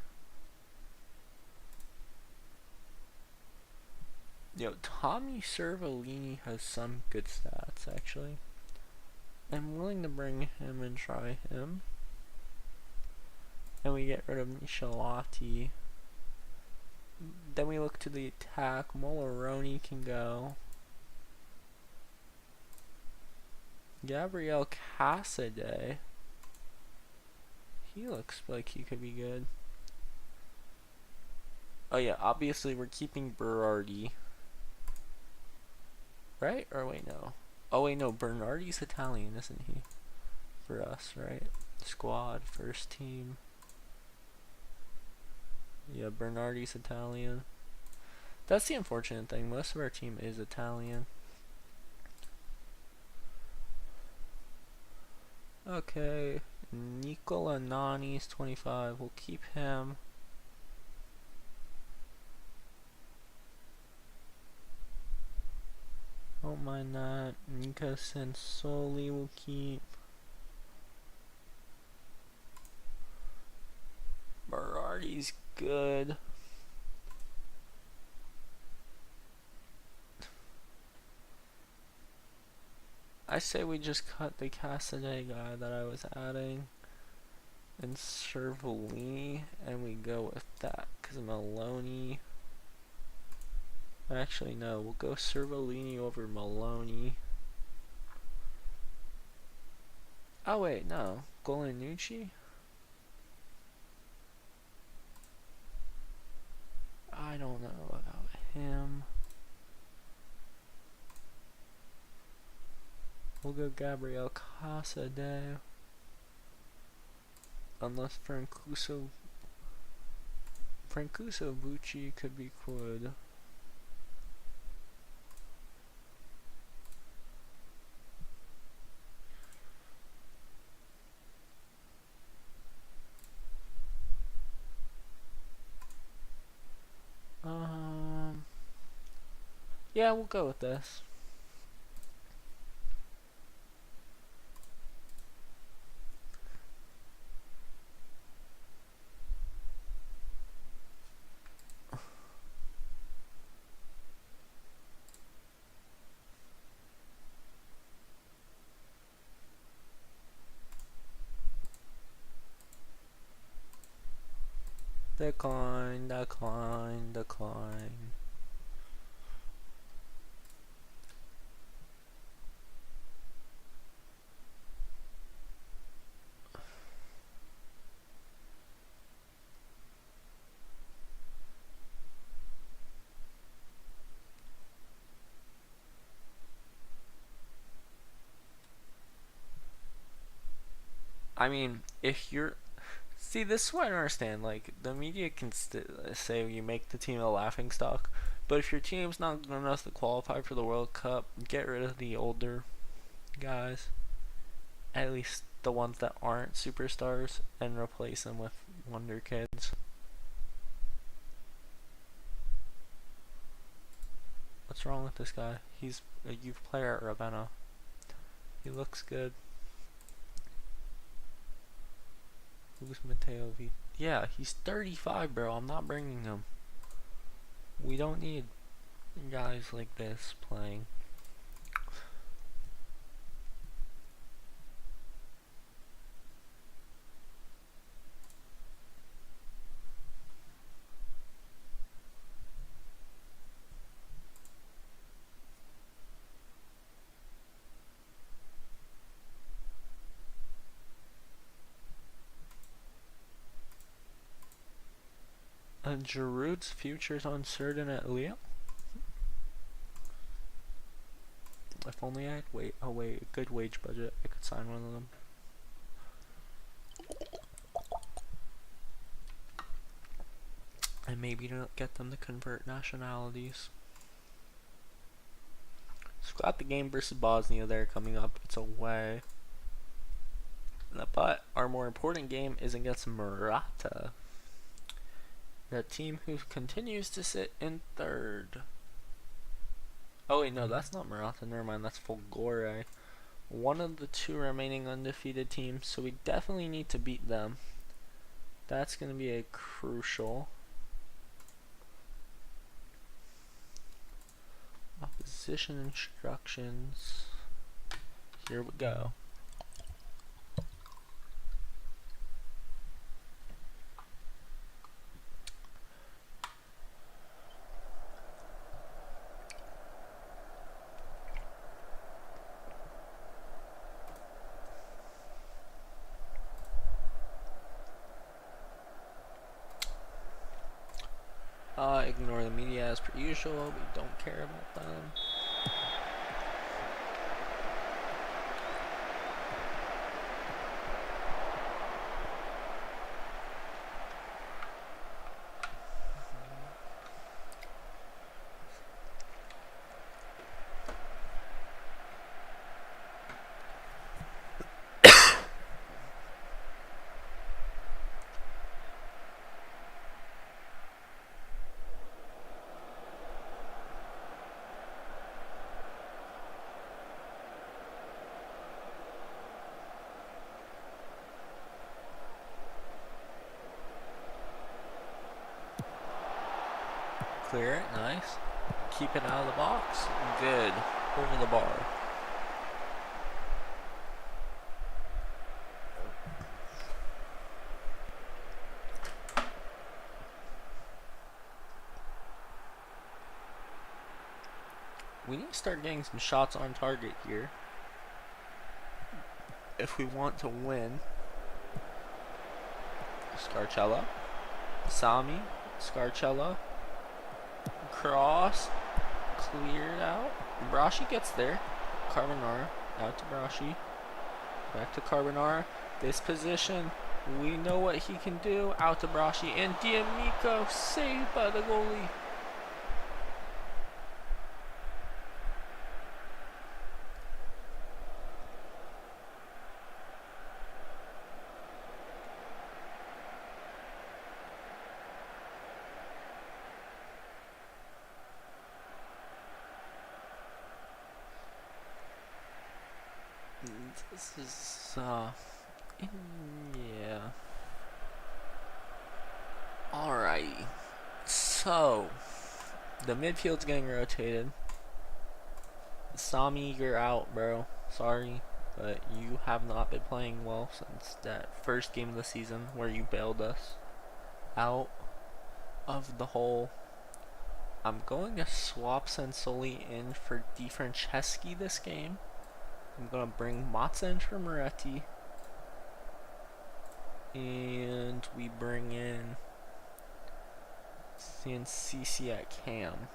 Yo, Tommy Cervellini has some good stats, actually. I'm willing to bring him and try him. And we get rid of Michelotti. Then we look to the attack. Molaroni can go. Gabriel Casadei. He looks like he could be good. Oh yeah, obviously we're keeping Berardi. Right? Or wait, no. Oh wait, no, Bernardi's Italian, isn't he? For us, right? Squad, first team. Yeah, Bernardi's Italian. That's the unfortunate thing. Most of our team is Italian. Okay, Nicola Nani's 25. We'll keep him. Don't mind that. Nika Sensoli will keep. Berardi's good. I say we just cut the Casadei guy that I was adding and Cervellini, and we go with that because Maloney. Actually, no, we'll go Cervellini over Maloney. Oh wait, no, Golinucci. I don't know about him. We'll go Gabriel Casadei. Unless Francuso Bucci could be good. Yeah, we'll go with this. Decline, decline, decline. I mean, if you're... See, this is what I don't understand. Like, the media can say you make the team a laughing stock, but if your team's not good enough to qualify for the World Cup, get rid of the older guys. At least the ones that aren't superstars, and replace them with wonder kids. What's wrong with this guy? He's a youth player at Ravenna. He looks good. Who's Matteo V? Yeah, he's 35, bro. I'm not bringing him. We don't need guys like this playing. Giroud's future's uncertain at Lille. If only I had a good wage budget, I could sign one of them. And maybe to get them to convert nationalities. So we've got the game versus Bosnia there coming up. It's away. But our more important game is against Murata, the team who continues to sit in third. Oh wait, no, that's not Murata. Never mind, that's Folgore. One of the two remaining undefeated teams, so we definitely need to beat them. That's going to be a crucial. Opposition instructions. Here we go. Ignore the media as per usual. We don't care about them. Clear it, nice. Keep it out of the box. Good. Over the bar. We need to start getting some shots on target here if we want to win. Scarcella. Sami. Scarcella. Cross. Cleared out. Brashi gets there. Carbonara. Out to Brashi. Back to Carbonara. This position. We know what he can do. Out to Brashi. And D'Amico saved by the goalie. This is, yeah. Alrighty. So, the midfield's getting rotated. Sami, you're out, bro. Sorry, but you have not been playing well since that first game of the season where you bailed us out of the hole. I'm going to swap Sansoli in for Di Franceschi this game. I'm going to bring Mazza in for Moretti. And we bring in Sansisi at cam.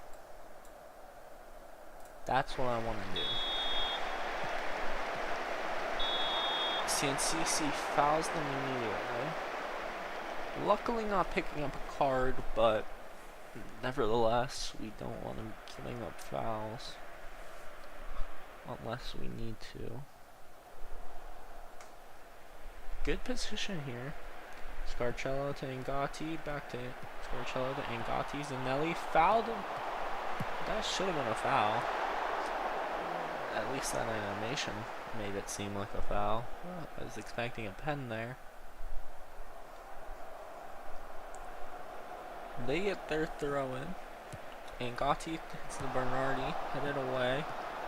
That's what I want to do. Sansisi fouls them immediately. Luckily not picking up a card, but nevertheless, we don't want him giving up fouls. Unless we need to. Good position here. Scarcello to Ngati, back to Scarcello to Ngati. Zanelli fouled him. That should have been a foul. At least that animation made it seem like a foul. I was expecting a pen there. They get their throw in. Ngati hits the Bernardi, headed away.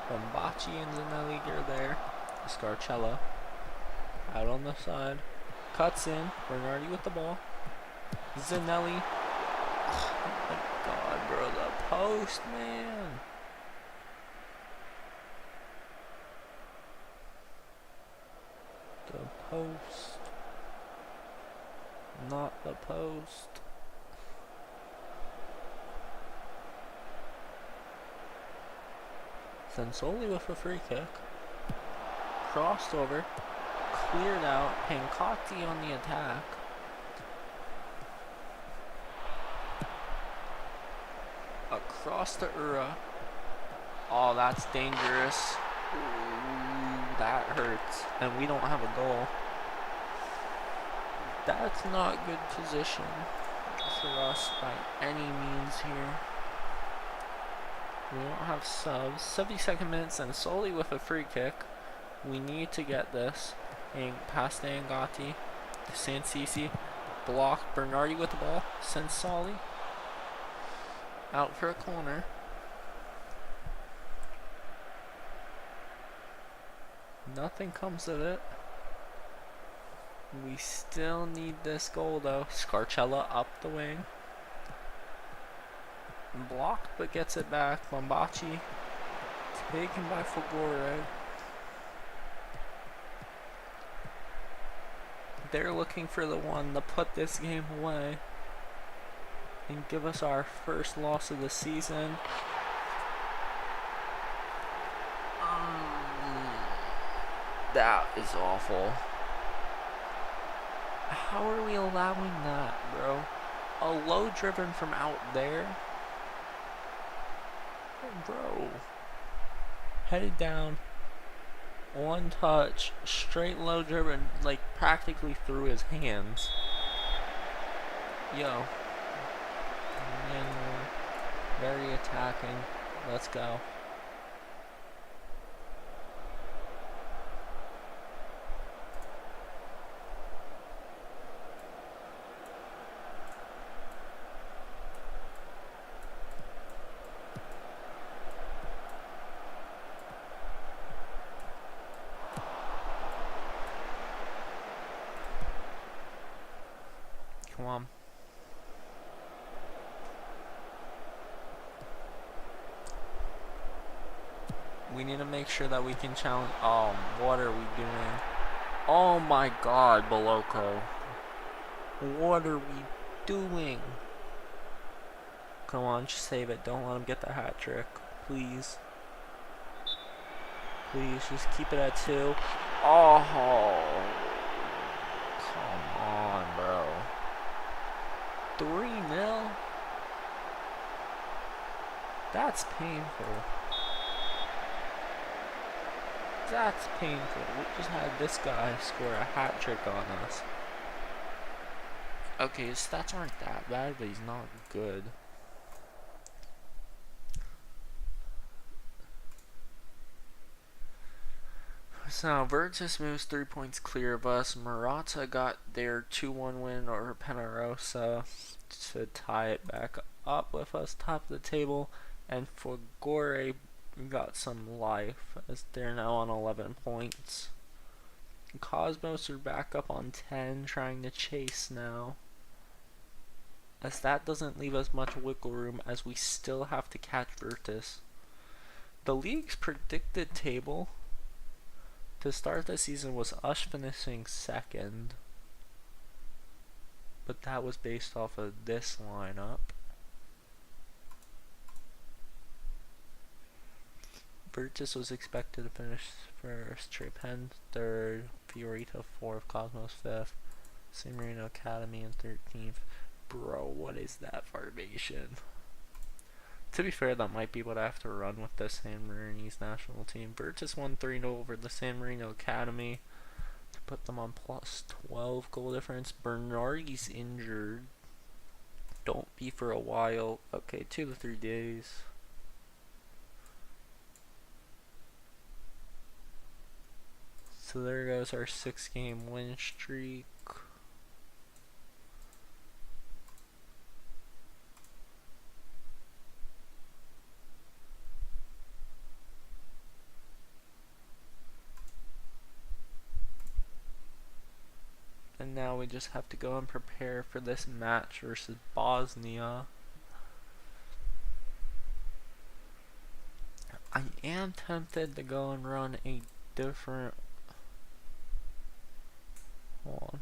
Bombaci and Zanelli are there. Scarcella out on the side. Cuts in. Bernardi with the ball. Zanelli. Oh my god, bro. The post, man. The post. Not the post. Sensoli with a free kick. Crossed over. Cleared out. Pancati on the attack. Across to Ura. Oh, that's dangerous. Ooh, that hurts. And we don't have a goal. That's not good position for us by any means here. We don't have subs. 72nd minute, and solely with a free kick. We need to get this. And past Angati to Sansisi. Blocked. Bernardi with the ball. Sensoli. Out for a corner. Nothing comes of it. We still need this goal though. Scarcella up the wing. Blocked but gets it back. Bombaci taken by Fogore. They're looking for the one to put this game away and give us our first loss of the season. That is awful. How are we allowing that, bro? A low driven from out there? Bro. Headed down. One touch. Straight low driven. Like practically through his hands. Yo. Manual. Very attacking. Let's go. Come on. We need to make sure that we can challenge. Oh, what are we doing? Oh my god, Boloko. What are we doing? Come on, just save it. Don't let him get the hat trick. Please. Please, just keep it at 2. Oh. Come on, bro. 3-0? That's painful. That's painful. We just had this guy score a hat trick on us. Okay, his stats aren't that bad, but he's not good. So, Virtus moves 3 points clear of us. Murata got their 2-1 win over Penarosa to tie it back up with us, top of the table. And Fogore got some life as they're now on 11 points. Cosmos are back up on 10, trying to chase now. As that doesn't leave us much wiggle room, as we still have to catch Virtus. The league's predicted table to start the season was us finishing 2nd, but that was based off of this lineup. Virtus was expected to finish 1st, Trepen 3rd, Fiorito 4th, Cosmos 5th, San Marino Academy in 13th. Bro, what is that formation? To be fair, that might be what I have to run with the San Marino's national team. Virtus won 3-0 over the San Marino Academy to put them on plus 12 goal difference. Bernardi's injured. Don't be for a while. Okay, 2 to 3 days. So there goes our 6-game win streak. And now we just have to go and prepare for this match versus Bosnia. I am tempted to go and run a different... Hold on.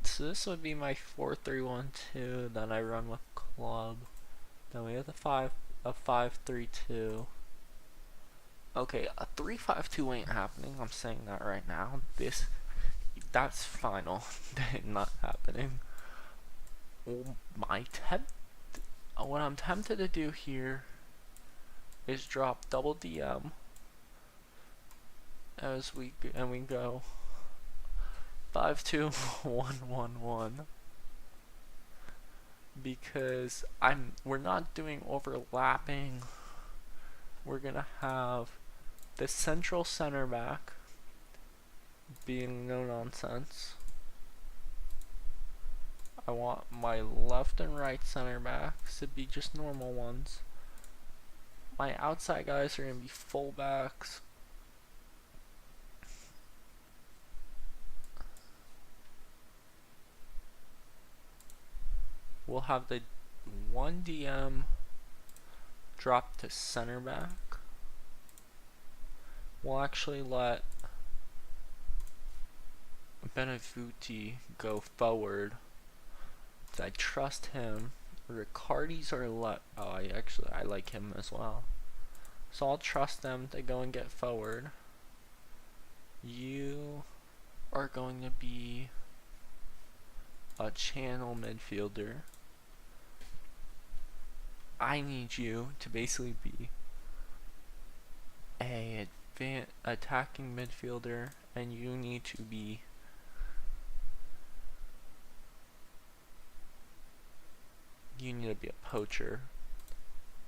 So this would be my 4-3-1-2 that I run with club. Then we have the 5-3-2. Okay, a 3-5-2 ain't happening. I'm saying that right now. That's final. Not happening. My temp, what I'm tempted to do here is drop double DM as we go 5-2-1-1-1 because we're not doing overlapping. We're gonna have the central center back being no nonsense. I want my left and right center backs to be just normal ones. My outside guys are gonna be fullbacks. We'll have the one DM drop to center back. We'll actually let Benevuti go forward. I trust him. Riccardi's are I like him as well. So I'll trust them to go and get forward. You are going to be a channel midfielder. I need you to basically be a attacking midfielder, and you need to be a poacher.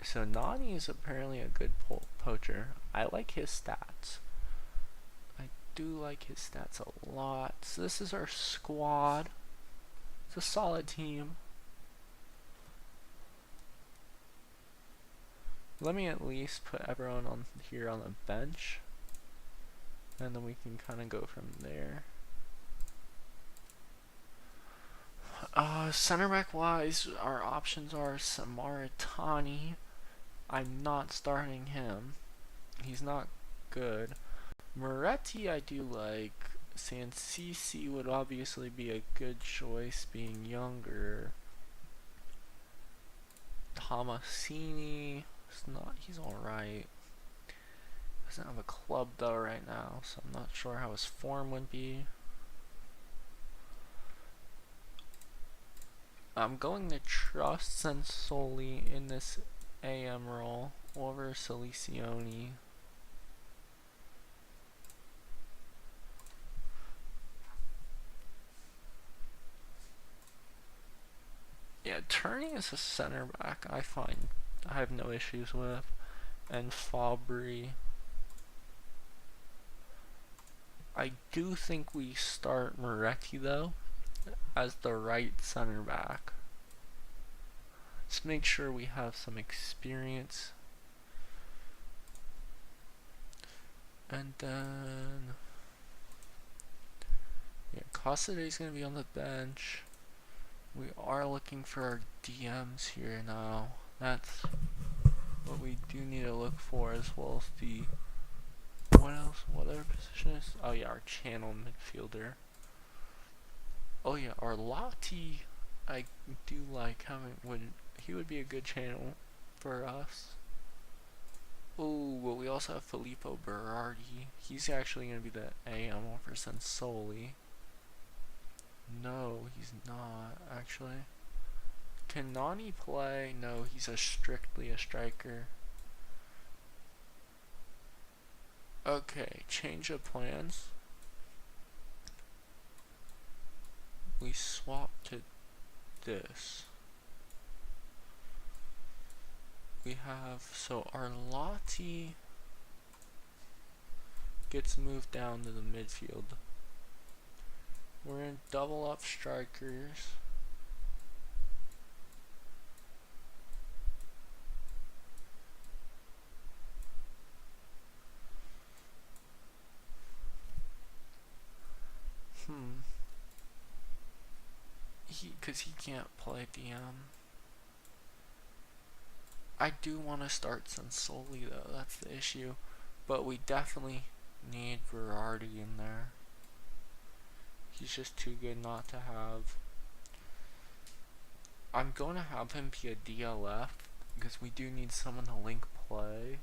So Nani is apparently a good poacher. I like his stats. I do like his stats a lot. So this is our squad. It's a solid team. Let me at least put everyone on here on the bench, and then we can kind of go from there. Center back wise, our options are Samaritani. I'm not starting him. He's not good. Moretti I do like. Sansisi would obviously be a good choice, being younger. Tomasini, he's alright. Doesn't have a club though right now, so I'm not sure how his form would be. I'm going to trust Sensoli in this AM role over Salicioni. Yeah, turning as a center back, I have no issues with. And Fabry. I do think we start Moretti though as the right center back. Let's make sure we have some experience. And then Casade's gonna be on the bench. We are looking for our DMs here now. That's what we do need to look for, as well as the what other position is? Oh yeah, our channel midfielder. Oh yeah, our Lottie I do like having. He would be a good channel for us. Oh, but we also have Filippo Berardi. He's actually going to be the AM over Sensoli. No, he's not, actually. Can Nani play? No, he's strictly a striker. Okay, change of plans. We swap to this. We have, so our Lottie gets moved down to the midfield. We're in double up strikers. Because he can't play DM. I do want to start Sensoli though, that's the issue. But we definitely need Berardi in there. He's just too good not to have. I'm going to have him be a DLF because we do need someone to link play.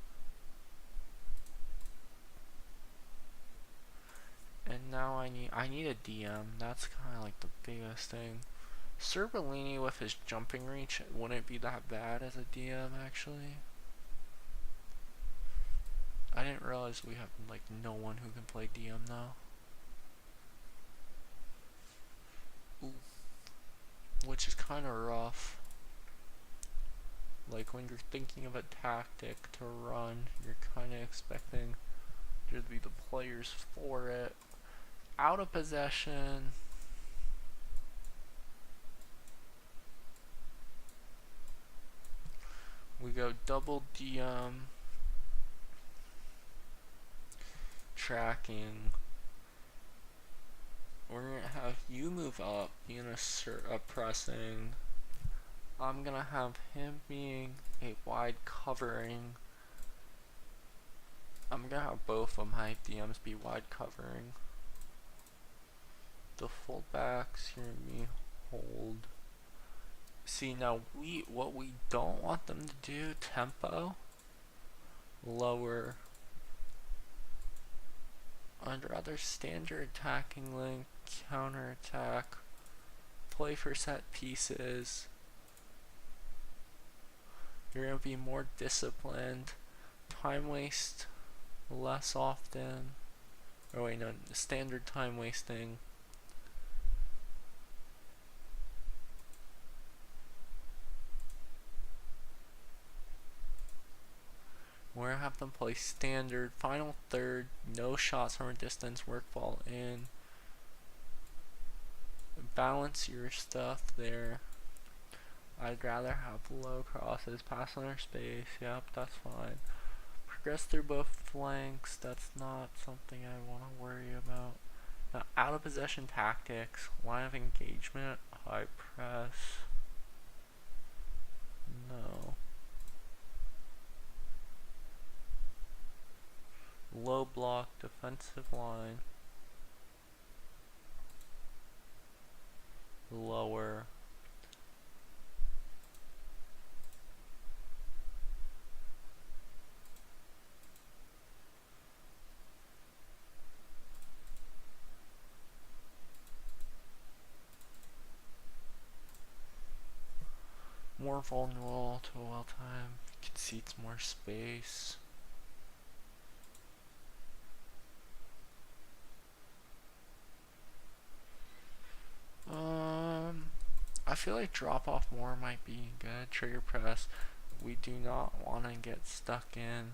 I need a DM. That's kind of like the biggest thing. Cerbellini with his jumping reach wouldn't be that bad as a DM actually. I didn't realize we have like no one who can play DM now. Ooh. Which is kind of rough. Like when you're thinking of a tactic to run, you're kind of expecting there to be the players for it. Out of possession. We go double DM. Tracking. We're gonna have you move up, being a pressing. I'm gonna have him being a wide covering. I'm gonna have both of my DMs be wide covering. The fullbacks here me hold. See now what we don't want them to do, tempo lower. I'd rather standard attacking link, counter attack, play for set pieces. You're gonna be more disciplined. Time waste less often. Oh wait, no, standard time wasting. We're gonna have them play standard, final third, no shots from a distance, work ball in. Balance your stuff there. I'd rather have low crosses, pass on our space, yep, that's fine. Progress through both flanks, that's not something I want to worry about. Now, out of possession tactics, line of engagement, high press. No. Low block, defensive line. Lower. More vulnerable to a well time, concedes more space. I feel like drop off more might be good. Trigger press. We do not want to get stuck in.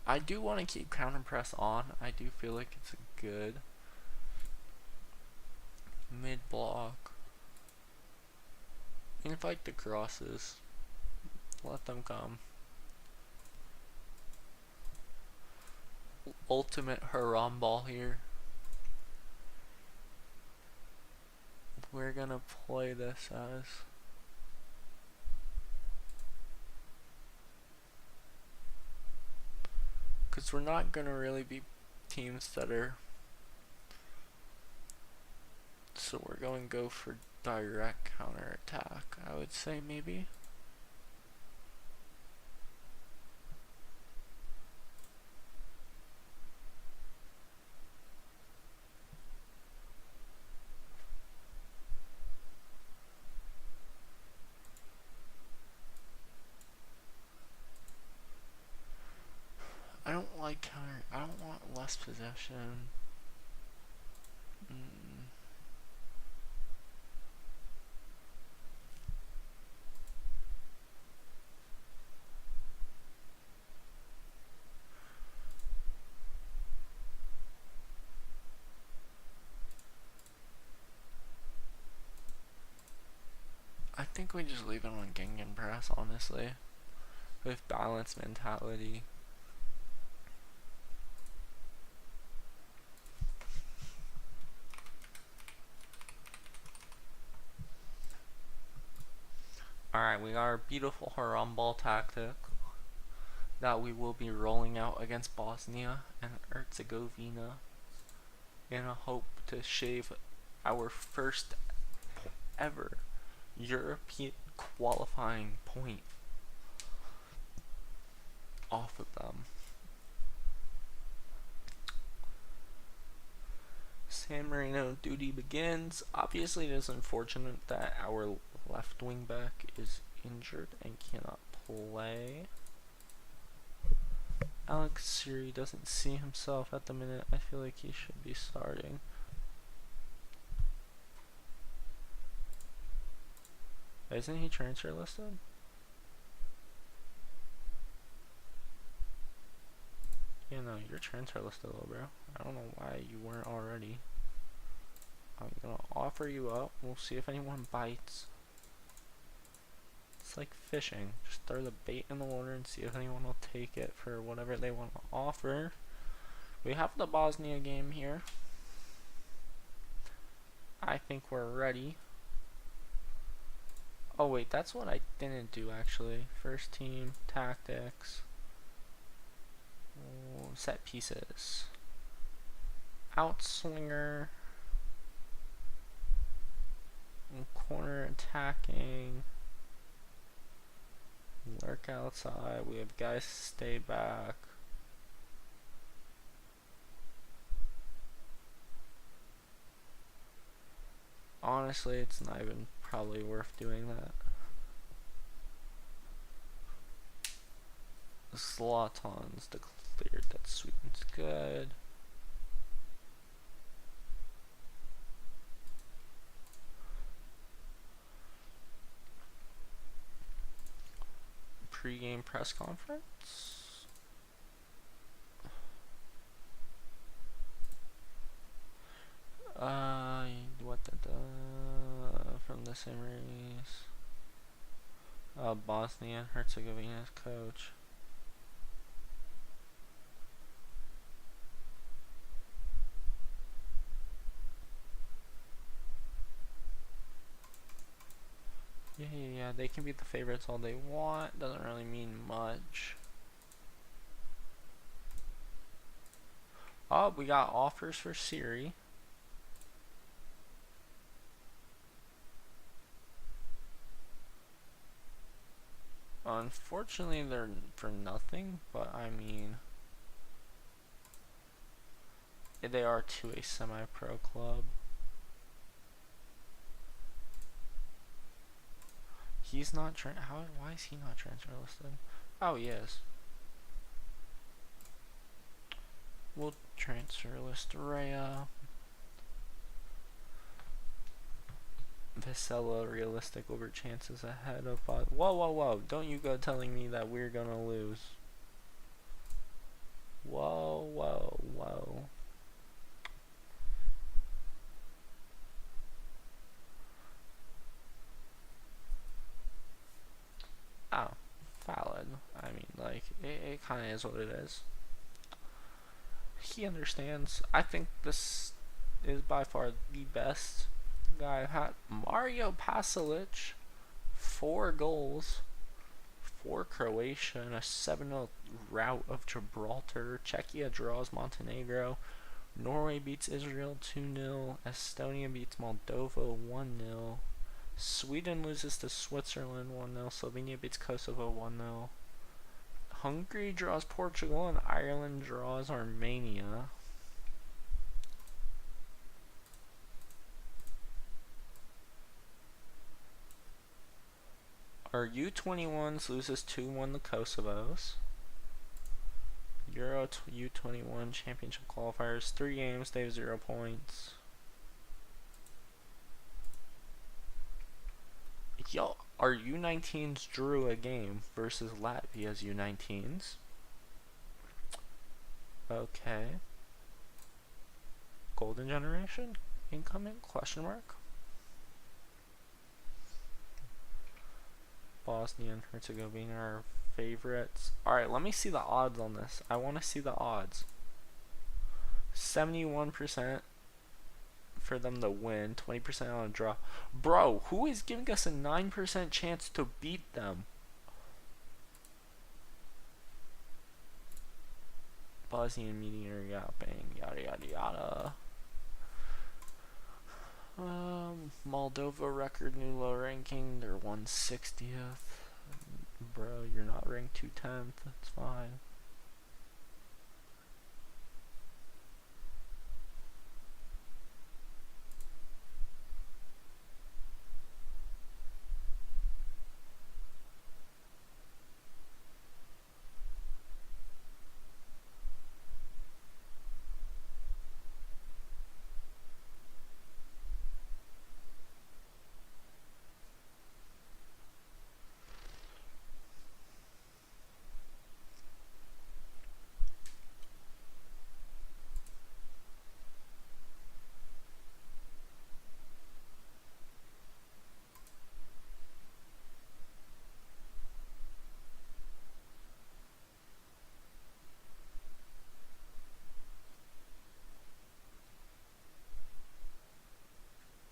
I do want to keep counter press on. I do feel like it's good. Mid block. Invite the crosses. Let them come. Ultimate haram ball here. We're gonna play this as because we're not gonna really be teams that are, so we're going to go for direct counter attack, I would say maybe. I don't like counter, I don't want less possession. I think we just leave it on Gingan press, honestly, with balanced mentality. Alright, we got our beautiful haram ball tactic that we will be rolling out against Bosnia and Herzegovina. in a hope to shave our first ever European qualifying point off of them. San Marino duty begins. Obviously, it is unfortunate that our left wing back is injured and cannot play. Alex Siri doesn't see himself at the minute. I feel like he should be starting. Isn't he transfer listed? Yeah, no, you're transfer listed, little bro. I don't know why you weren't already. I'm gonna offer you up. We'll see if anyone bites. It's like fishing. Just throw the bait in the water and see if anyone will take it for whatever they want to offer. We have the Bosnia game here. I think we're ready. Oh wait, that's what I didn't do actually. First team, tactics, set pieces, outswinger, corner attacking, lurk outside. We have guys stay back. Honestly, it's not even probably worth doing that. Zlatan's declared. That Sweden's good. Pre-game press conference. What from the series? Bosnia and Herzegovina's coach. Yeah, they can be the favorites all they want. Doesn't really mean much. Oh, we got offers for Siri. Unfortunately, they're for nothing, but I mean, they are to a semi-pro club. He's not why is he not transfer listed? Oh, he is. We'll transfer list Rhea. Visela realistic over chances ahead of whoa, don't you go telling me that we're gonna lose. Whoa. Oh, valid. I mean, like, it kind of is what it is. He understands. I think this is by far the best guy I've had. Mario Pasalic, 4 goals for Croatia in a 7-0 rout of Gibraltar. Czechia draws Montenegro. Norway beats Israel 2-0. Estonia beats Moldova 1-0. Sweden loses to Switzerland 1-0. Slovenia beats Kosovo 1-0. Hungary draws Portugal and Ireland draws Armenia. Our U21s loses 2-1 to Kosovos. Euro U21 Championship qualifiers, 3 games, they have 0 points. Yo, our U19s drew a game versus Latvia's U19s. Okay. Golden generation? Incoming? Question mark? Bosnia and Herzegovina are favorites. Alright, let me see the odds on this. I want to see the odds. 71% for them to win, 20% on a draw. Bro, who is giving us a 9% chance to beat them? Bosnian media yapping, yada yada yada. Moldova record new low ranking. They're 160th. Bro, you're not ranked 210th. That's fine.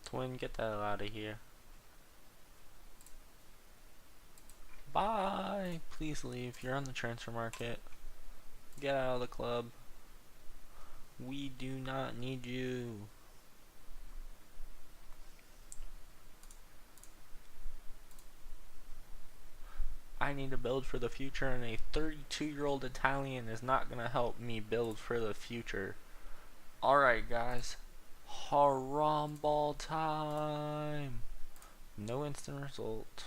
Twin, get that out of here. Bye! Please leave. You're on the transfer market. Get out of the club. We do not need you. I need to build for the future, and a 32-year-old Italian is not going to help me build for the future. Alright, guys. Haram ball time. No instant result.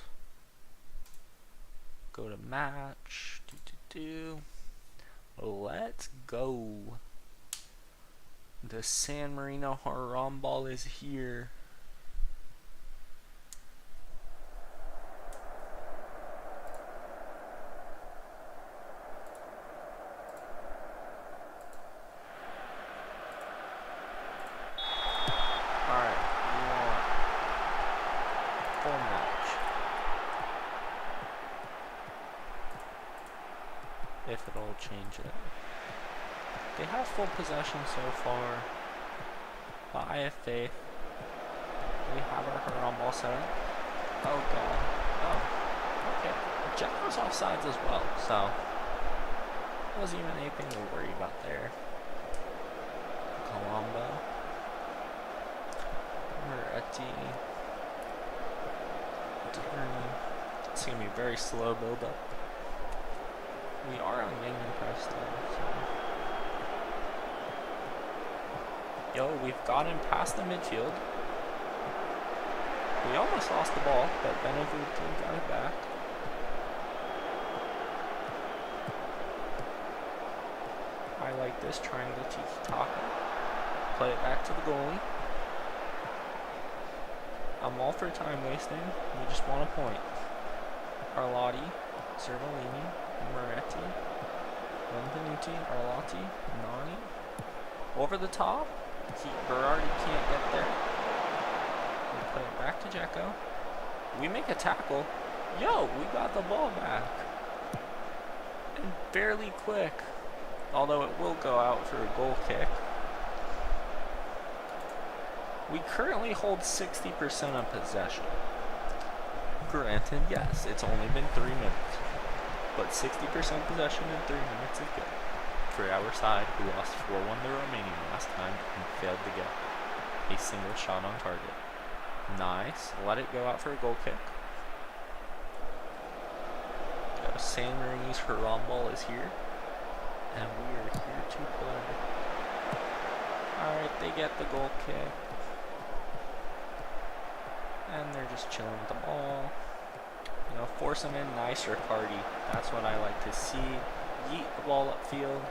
Go to match. Let's go. The San Marino Haram ball is here. If it'll change it. They have full possession so far, but I have faith. We have our Haram ball set up. Oh god. Oh. Okay. Jacko's offsides as well, so wasn't even anything to worry about there. Colombo. Moretti. It's gonna be a very slow build up. We are on Gangnam Press though, so. Yo, we've gotten past the midfield. We almost lost the ball, but Benevuti got it back. I like this triangle tiki-taka. Play it back to the goalie. I'm all for time wasting. We just want a point. Arlotti, Cervellini, Moretti, Benvenuti, Arlotti, Nani. Over the top. Berardi can't get there. We play it back to Dzeko. We make a tackle. Yo, we got the ball back. And fairly quick. Although it will go out for a goal kick. We currently hold 60% of possession. Granted, yes, it's only been 3 minutes. But 60% possession in 3 minutes is good. For our side, who lost 4-1 to Romania last time and failed to get a single shot on target. Nice. Let it go out for a goal kick. San Marino's Haram ball is here. And we are here to play. Alright, they get the goal kick. And they're just chilling with the ball. You know, force them in. Nice, Riccardi. That's what I like to see. Yeet the ball upfield.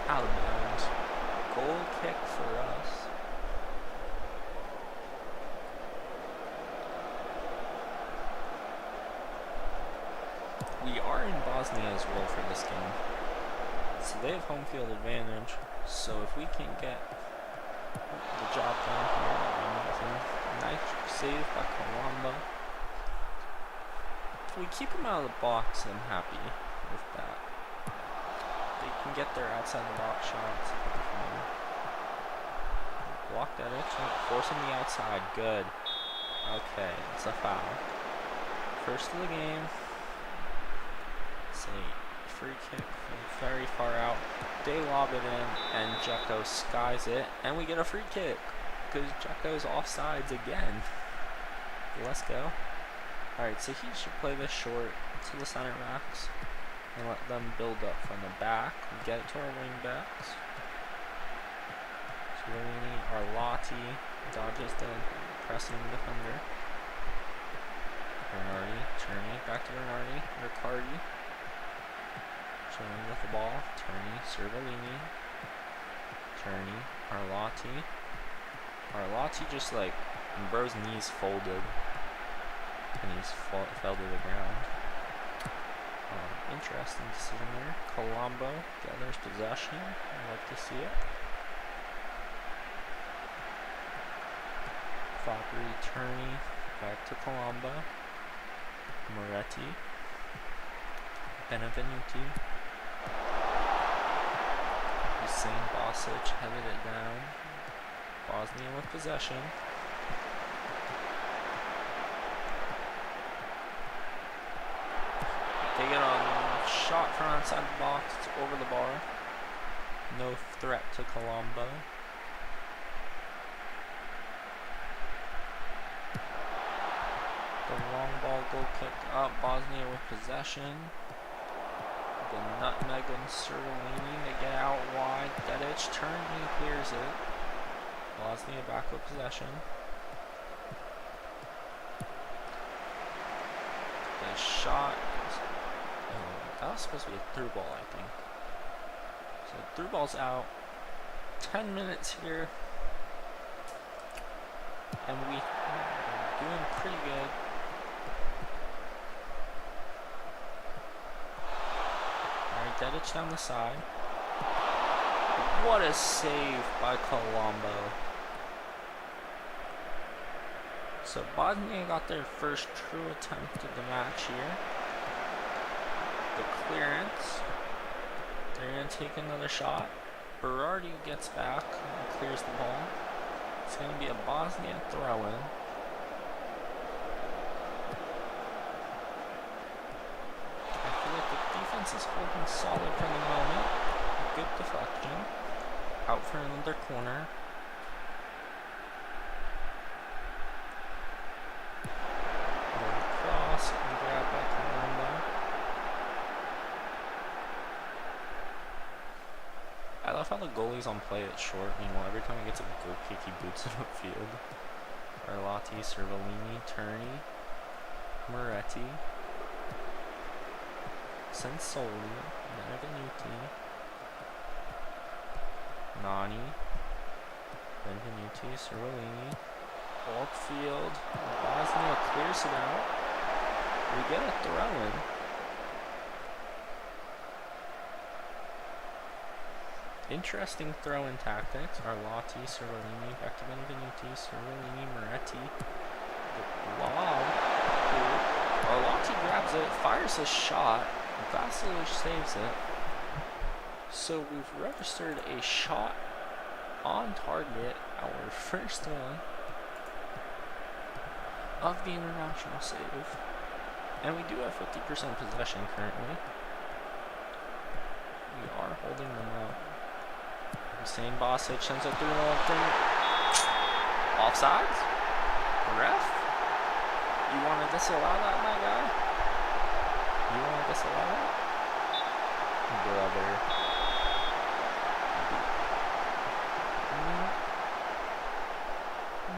Out of bounds. Goal kick for us. We are in Bosnia as well for this game. So they have home field advantage. So if we can get the job done here, that'd be amazing. Nice save by Colombo. If we keep them out of the box, I'm happy with that. They can get their outside the box shots. Block that itch. Force them the outside. Good. Okay, it's a foul. First of the game. It's a free kick from very far out. They lob it in, and Dzeko skies it, and we get a free kick because Dzeko's offsides again. Let's go. Alright, so he should play this short to the center backs and let them build up from the back. We get it to our wing backs. Chiellini, Arlotti dodges the pressing defender. Bernardi, Turney, back to Bernardi, Riccardi. Chilling with the ball, Turney, Cervellini. Turney, Arlotti. Arlotti just like, bro's knees folded. And he's fell to the ground. Interesting decision there. Colombo gathers possession. I'd like to see it. Fabri, Turney, back to Colombo. Moretti. Benevenuti. Hussein Bosic headed it down. Bosnia with possession. They get a shot from outside the box. It's over the bar. No threat to Colombo. The long ball goal kicked up. Bosnia with possession. The nutmeg and Cervellini. They get out wide. Dedic Turney clears it. Bosnia back with possession. The shot is, that was supposed to be a through ball, I think. So through ball's out. 10 minutes here. And we're doing pretty good. Alright, Dedic down the side. What a save by Colombo. So Bosnia got their first true attempt at the match here. The clearance. They're going to take another shot. Berardi gets back and clears the ball. It's going to be a Bosnia throw-in. I feel like the defense is holding solid for the moment. Good deflection. Out for another corner. Cross and grab by Colombo. I love how the goalie's on play it short. Meanwhile, every time he gets a goal kick, he boots it upfield. Arlotti, Cervellini, Turney, Moretti, Sensoli, Benevenuti, Nani, Benvenuti, Cervellini, upfield, Bosnia clears it out. We get a throw-in. Interesting throw-in tactics. Arlotti, Cervellini, back to Benvenuti, Cervellini, Moretti. The lob. Arlotti grabs it, fires a shot. Vasilich saves it. So we've registered a shot on target, our first one of the international save. And we do have 50% possession currently. We are holding them up. Hussein Bosic sends it through thing. Offsides? Ref? You want to disallow that, my guy? You want to disallow that? Brother.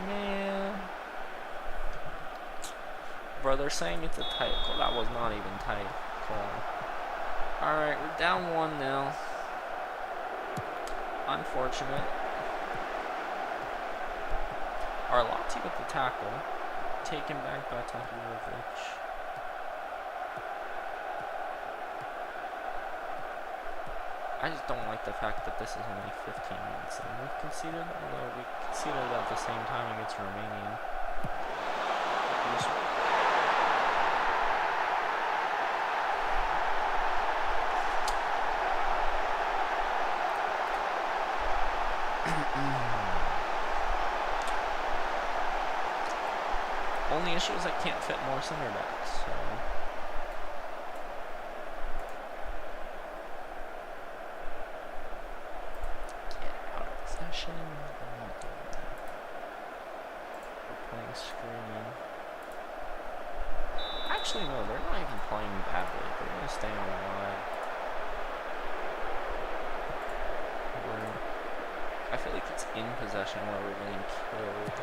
Man. Brother saying it's a tight call. That was not even tight call. Alright, we're down 1-0. Unfortunate. Arlotti with the tackle. Taken back by Tahirovic. I just don't like the fact that this is only 15 minutes and we've conceded, although we conceded at the same time against Romania. Only issue is I can't fit more center backs, so. Get out of possession. I'm not doing that. We're playing screen. Actually, no, they're not even playing badly. They're going to stay on wide. I feel like it's in possession where we're getting killed.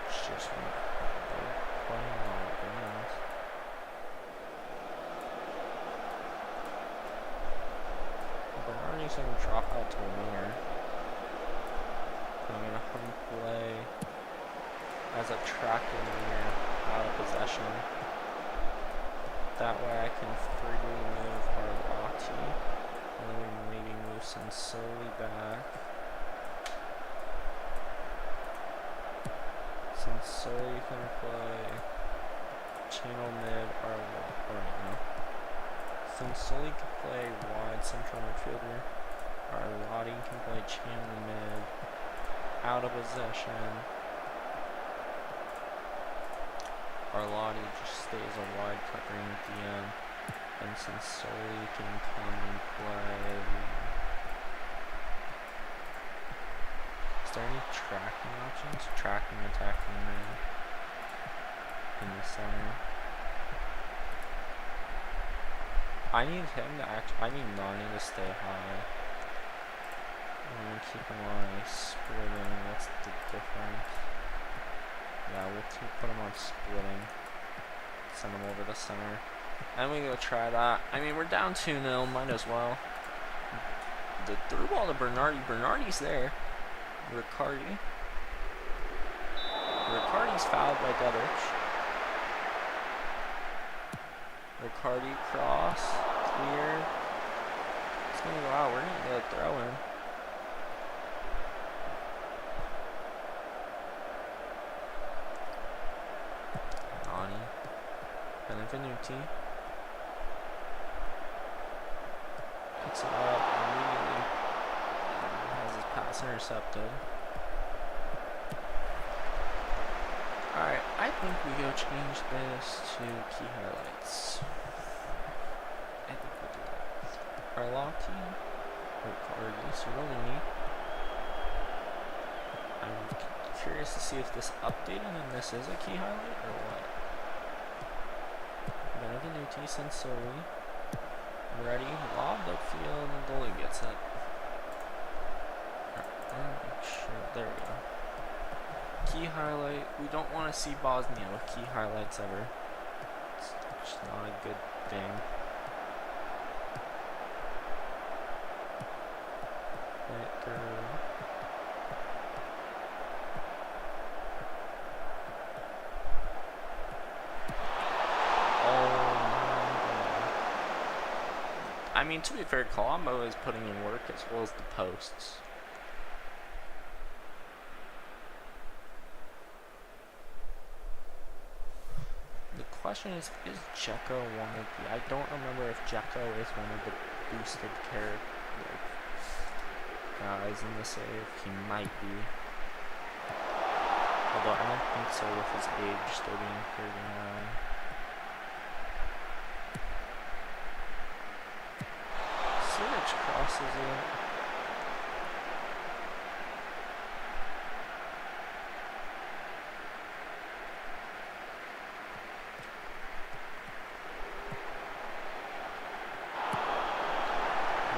It's just they're playing all games. Bernardi's going to drop out to a winger. I'm going to home play as a tracking winger out of possession. That way I can freely move our Lati, and then we maybe move Sensoli back. Sensoli can play channel mid or right now. Sensoli can play wide central midfielder. Our Lati can play channel mid, out of possession. Arlotti just stays a wide covering DM, and Sensoli can come and play. Is there any tracking options? Tracking, attacking mid in the center. I need him to I need Nani to stay high. I'm gonna keep him on a splitting. What's the difference? Yeah, we'll put him on splitting. Send him over the center. And we go try that. I mean, we're down 2-0. Might as well. The through ball to Bernardi. Bernardi's there. Riccardi. Riccardi's fouled by Dedich. Riccardi cross. Clear. It's going to go out. We're going to get a throw in. Benevenuti picks it up immediately and has his pass intercepted. Alright, I think we go change this to key highlights. I think we'll do that. Arlotti, Riccardi, Cerolini. I'm curious to see if this updated and this is a key highlight or what. Benevenuti, Sensoli, ready, lobbed upfield, and goalie gets it. Sure, there we go. Key highlight, we don't want to see Bosnia with key highlights ever. It's just not a good thing. Let go. I mean, to be fair, Colombo is putting in work as well as the posts. The question is Dzeko one of the... I don't remember if Dzeko is one of the boosted guys in the save. He might be. Although I don't think so with his age still being 39. Crosses it.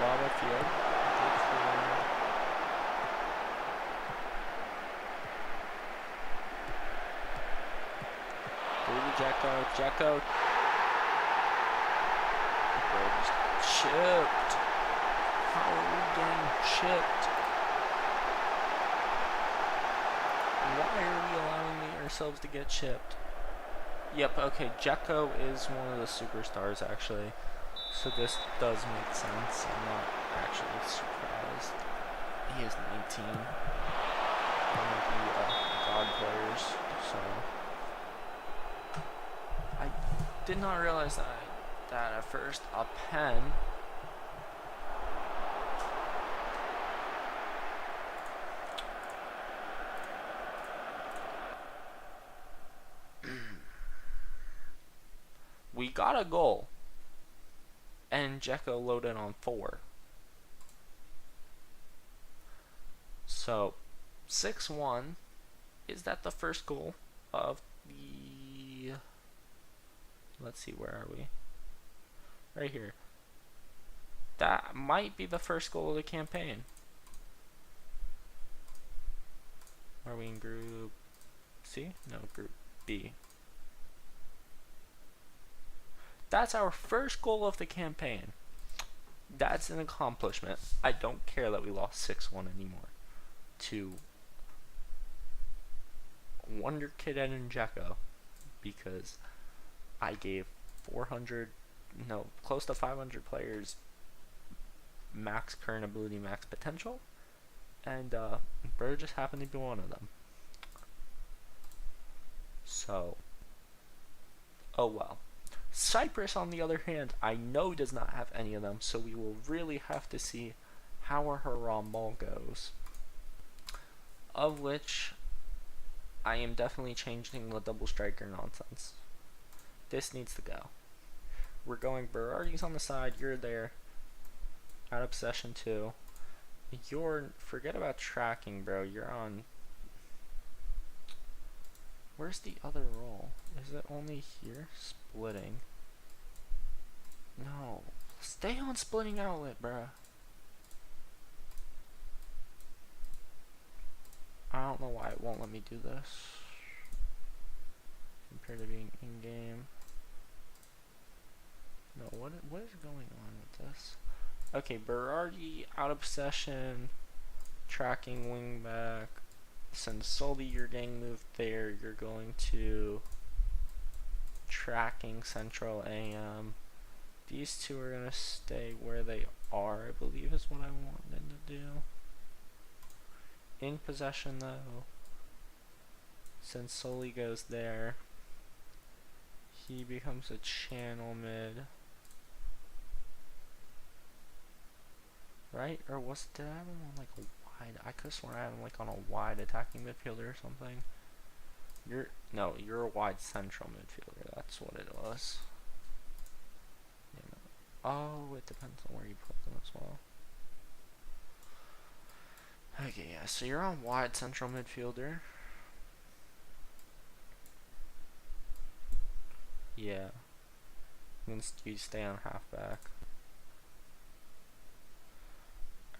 Lava field. Dzeko. Chipped. How are we getting chipped? Why are we allowing ourselves to get chipped? Yep, okay, Dzeko is one of the superstars actually. So this does make sense. I'm not actually surprised. He is 19. One of the god players, so I did not realize that at first. A pen. got a goal, and Dzeko loaded on 4. So 6-1. Is that the first goal of the... Let's see, where are we? Right here. That might be the first goal of the campaign. Are we in Group C? No, Group B. That's our first goal of the campaign. That's an accomplishment. I don't care that we lost 6-1 anymore. To Wonder Kid and Dzeko, because I gave 400, no, close to 500 players max current ability, max potential, and Burr just happened to be one of them. So, oh well. Cyprus, on the other hand, I know does not have any of them, so we will really have to see how our Haram ball goes. Of which, I am definitely changing the double striker nonsense. This needs to go. We're going Berardi's on the side, you're there. Out of possession 2. Forget about tracking, bro. You're on... Where's the other role? Is it only here? Splitting. No. Stay on splitting outlet, bruh. I don't know why it won't let me do this. Compared to being in-game. No, what is going on with this? Okay, Berardi out of possession. Tracking wing back. Since solely you're getting moved there, you're going to tracking central AM. These two are going to stay where they are, I believe is what I want them to do. In possession though, since Soli goes there, he becomes a channel mid. Right? Or did I have him on like a wide? I could have sworn I had him like on a wide attacking midfielder or something. You're a wide central midfielder, that's what it was. Oh, it depends on where you put them as well. Okay, yeah, so you're on wide central midfielder. Yeah. You stay on halfback.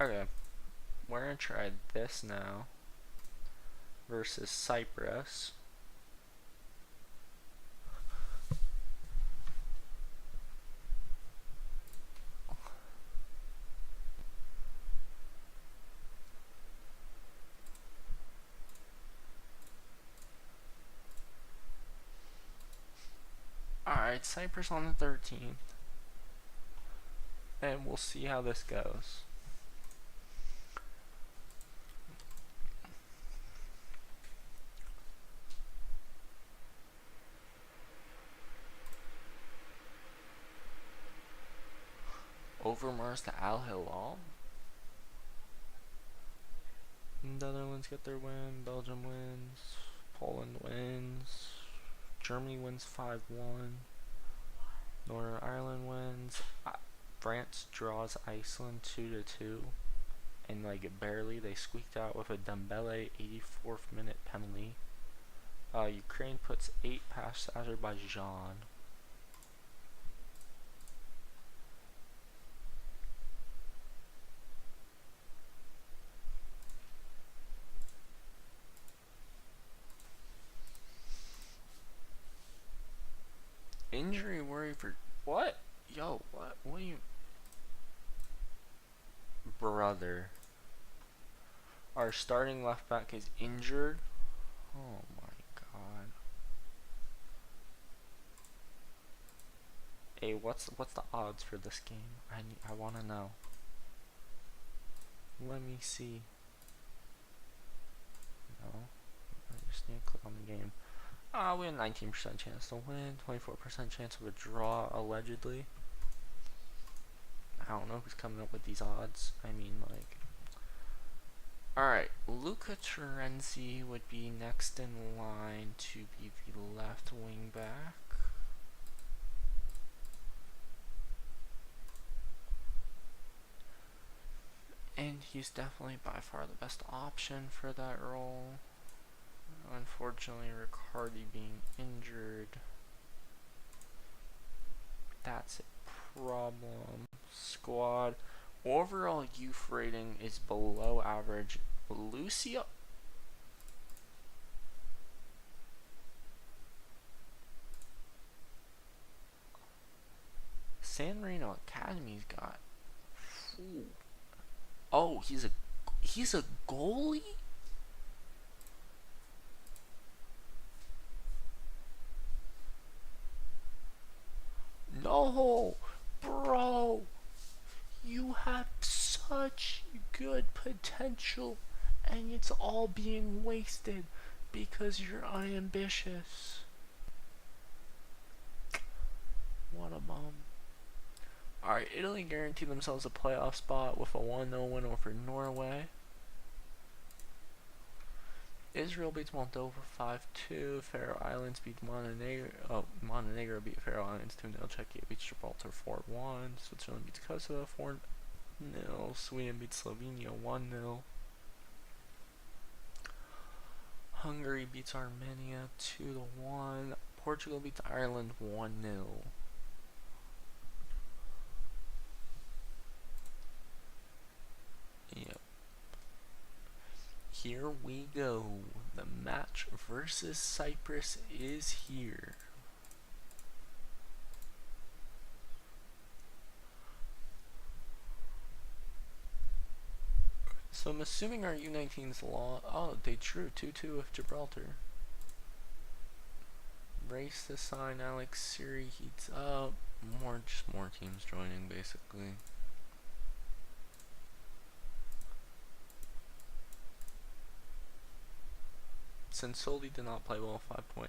Okay. We're gonna try this now. Versus Cyprus. Alright, Cyprus on the 13th. And we'll see how this goes. Overmars to Al Hilal. Netherlands get their win. Belgium wins. Poland wins. Germany wins 5-1. Northern Ireland wins. France draws Iceland 2-2. And like barely, they squeaked out with a Dembele 84th minute penalty. Ukraine puts 8 past Azerbaijan. Injury worry for what? Yo, what? What do you... Brother. Our starting left back is injured. Oh my god. Hey, what's the odds for this game? I want to know. Let me see. No. I just need to click on the game. We have 19% chance to win, 24% chance of a draw, allegedly. I don't know who's coming up with these odds. I mean, like... Alright, Luca Terenzi would be next in line to be the left wing back. And he's definitely by far the best option for that role. Unfortunately, Riccardi being injured, that's a problem. Squad overall youth rating is below average. Lucio San Marino Academy's got. Ooh. Oh, he's a goalie? No, bro. You have such good potential and it's all being wasted because you're unambitious. What a bum. Alright, Italy guaranteed themselves a playoff spot with a 1-0 win over Norway. Israel beats Moldova 5-2. Faroe Islands beat Montenegro. Oh, Montenegro beat Faroe Islands 2-0. Czechia beats Gibraltar 4-1. Switzerland beats Kosovo 4-0. Sweden beats Slovenia 1-0. Hungary beats Armenia 2-1. Portugal beats Ireland 1-0. Yep. Here we go. The match versus Cyprus is here. So I'm assuming our U19's law. Oh, they drew 2-2 with Gibraltar. Race to sign Alex Siri heats up. Just more teams joining basically. Sensoli did not play well, 5.8.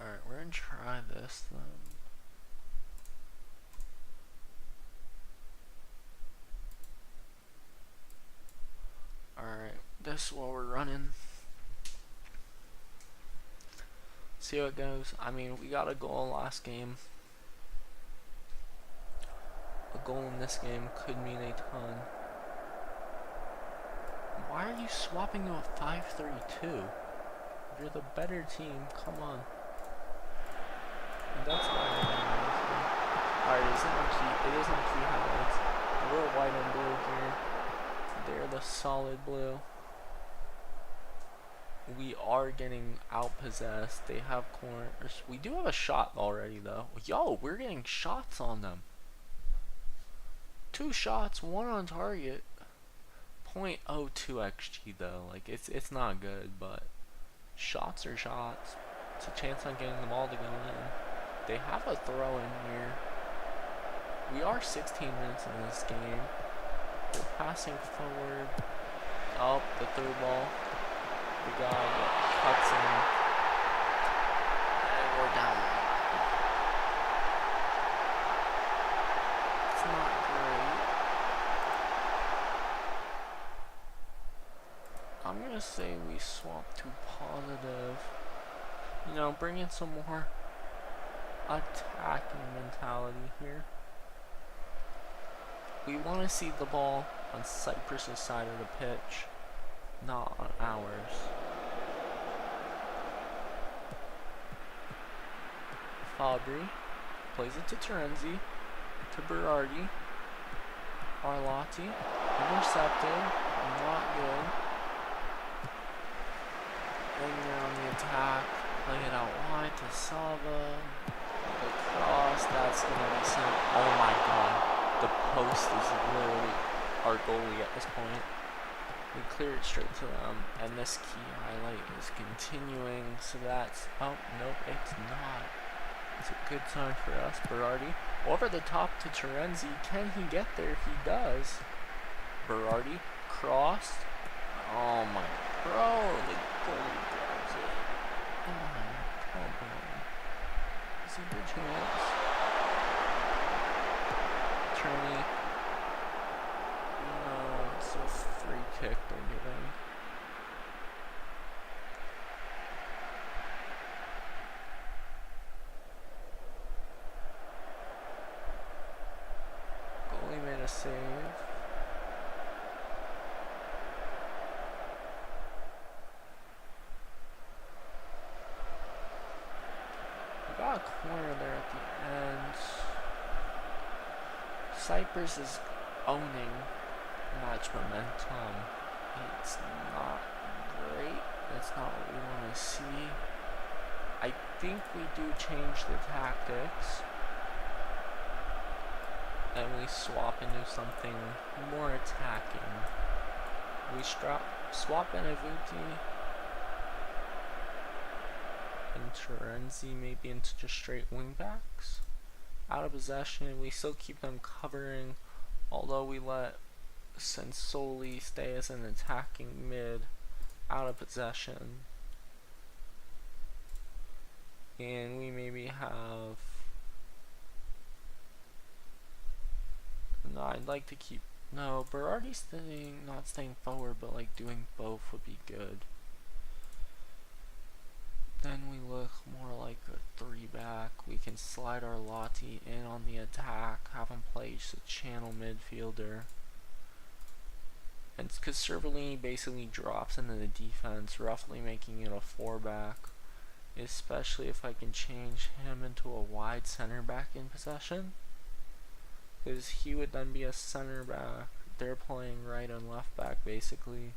Alright, we're gonna try this then. Alright, this is what we're running. See how it goes. I mean, we got a goal last game. A goal in this game could mean a ton. Why are you swapping to a 5-3-2? You're the better team, come on. That's not alright, it is on key highlights. We're white and blue here. They're the solid blue. We are getting outpossessed. They have corners. We do have a shot already though. Yo, we're getting shots on them. 2 shots, 1 on target. 0.02 XG though. Like it's not good, but shots are shots. It's a chance on getting the ball to go in. They have a throw in here. We are 16 minutes in this game. We're passing forward. Oh, the third ball. The guy cuts in. And we're down. It's not great. I'm gonna say we swap to positive. You know, bring in some more attacking mentality here. We want to see the ball on Cyprus's side of the pitch, not on ours. Fabri plays it to Terenzi, to Berardi, Arlotti, intercepted, not good. Then they're on the attack, play it out wide to Sava, the cross, that's going to be sent, oh my god. The post is literally our goalie at this point. We clear it straight to them, and this key highlight is continuing, so that's, oh, nope, it's not. It's a good sign for us. Berardi, over the top to Terenzi, can he get there? He does. Berardi, crossed, oh my, bro, the goalie grabs it. Oh, come on. It's a good chance. Turney. No, it's a free kick they're giving. save. We got a corner there at the end. Cyprus is owning match momentum. It's not great. That's not what we want to see. I think we do change the tactics and we swap into something more attacking. We swap Benavuti and Terenzi maybe into just straight wing backs. Out of possession, we still keep them covering, although we let Sensoli stay as an attacking mid. Out of possession. And we maybe have... No, I'd like to keep... No, Berardi's not staying forward, but like doing both would be good. Then we look more like a 3-back. We can slide our Lotti in on the attack, have him play just a channel midfielder. And because Cervellini basically drops into the defense, roughly making it a 4-back. Especially if I can change him into a wide center back in possession. Because he would then be a center back. They're playing right and left back basically.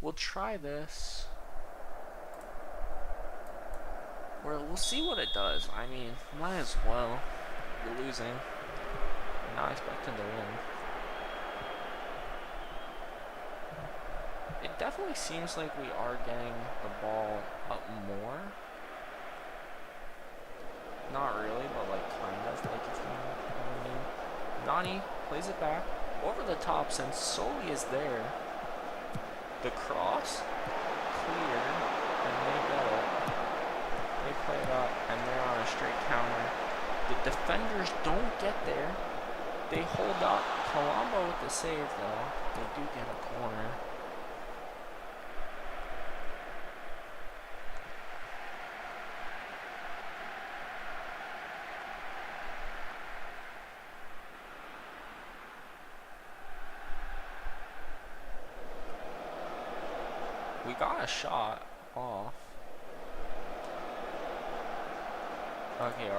We'll try this. We'll see what it does. I mean, might as well. We're losing. I'm not expecting to win. It definitely seems like we are getting the ball up more. Not really, but like kind of. Like if you know what I mean. Nani plays it back. Over the top since Soli is there. The cross. Clear. And they get it. They play it up and they're on a straight counter. The defenders don't get there. They hold up. Colombo with the save though. They do get a corner. We got a shot off. Okay,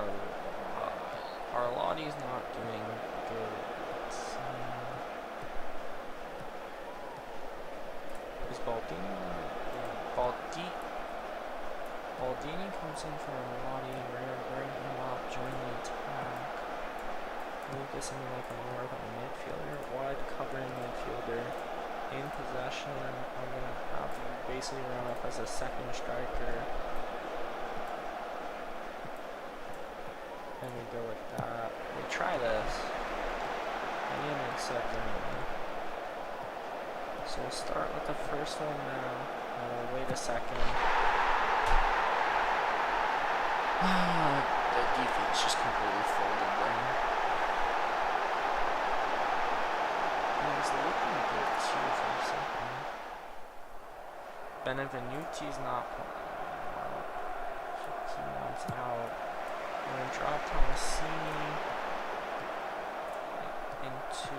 our Lottie's not doing good. Is Baldini? Baldini comes in for Lottie. We're gonna bring him up, join the attack. Move this into like more of a midfielder, wide covering midfielder. In possession, I'm going to have you basically run up as a second striker. And we go with that. We try this. I didn't accept anything. So we'll start with the first one now. And we'll wait a second. The defense just completely folded there. He's looking good too for a second. Benvenuti's not playing. 15 months out. We're going to drop Tomasini into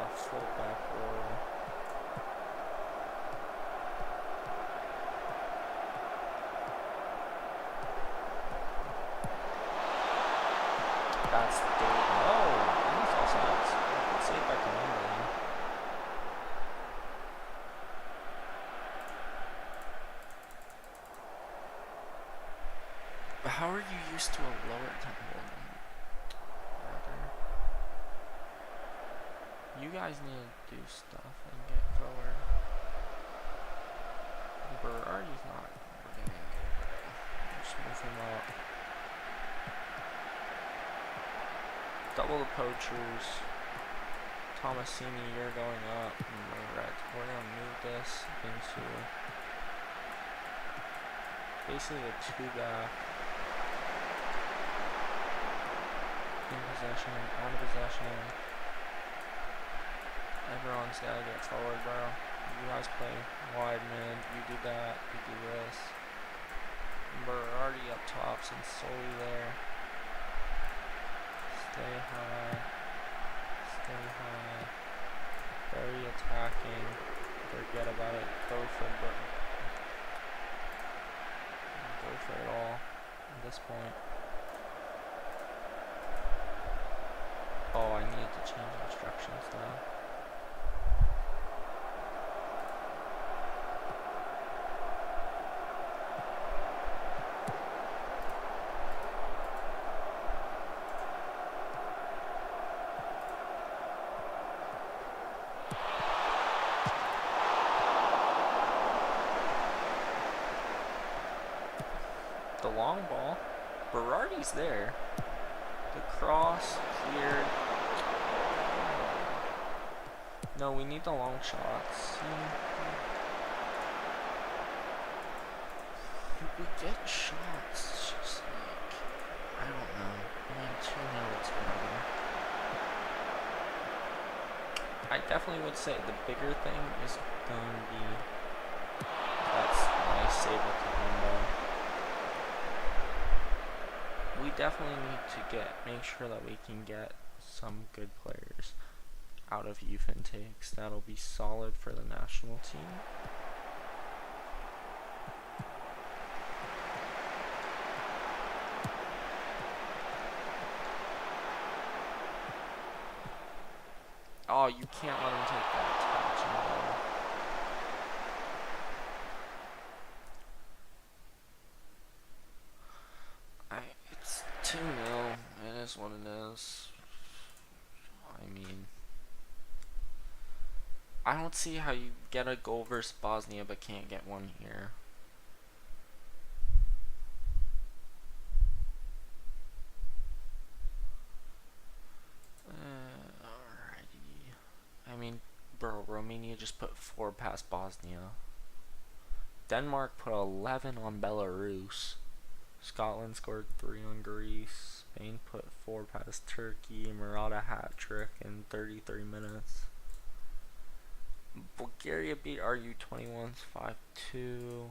a fullback role. That's the date. How are you used to a lower tempo than rather? You guys need to do stuff and get forward. Berardi's not getting anywhere. Just move him up. Double the poachers. Tomasini, you're going up. Alright, we're gonna move this into basically a 2-back. In possession, out of possession. Everyone's gotta get forward, bro. You guys play wide mid, you do that, you do this. We're already up top since Soli there. Stay high. Stay high. Very attacking. Forget about it. Go for it all at this point. Oh, I need to change instructions now. The long ball. Berardi's there. The cross cleared. No, we need the long shots. We get shots. It's just like, I don't know. I mean, 2-0, it's better. I definitely would say the bigger thing is going to be that's nice save at the window. We definitely need to make sure that we can get some good players out of youth intakes. That'll be solid for the national team. Oh, you can't let him take that touch. It's 2-0. It is what it is. I mean, I don't see how you get a goal versus Bosnia but can't get one here. Alrighty. I mean, bro, Romania just put 4 past Bosnia. Denmark put 11 on Belarus. Scotland scored 3 on Greece. Spain put 4 past Turkey. Murata hat-trick in 33 minutes. Bulgaria beat our U21s 5-2.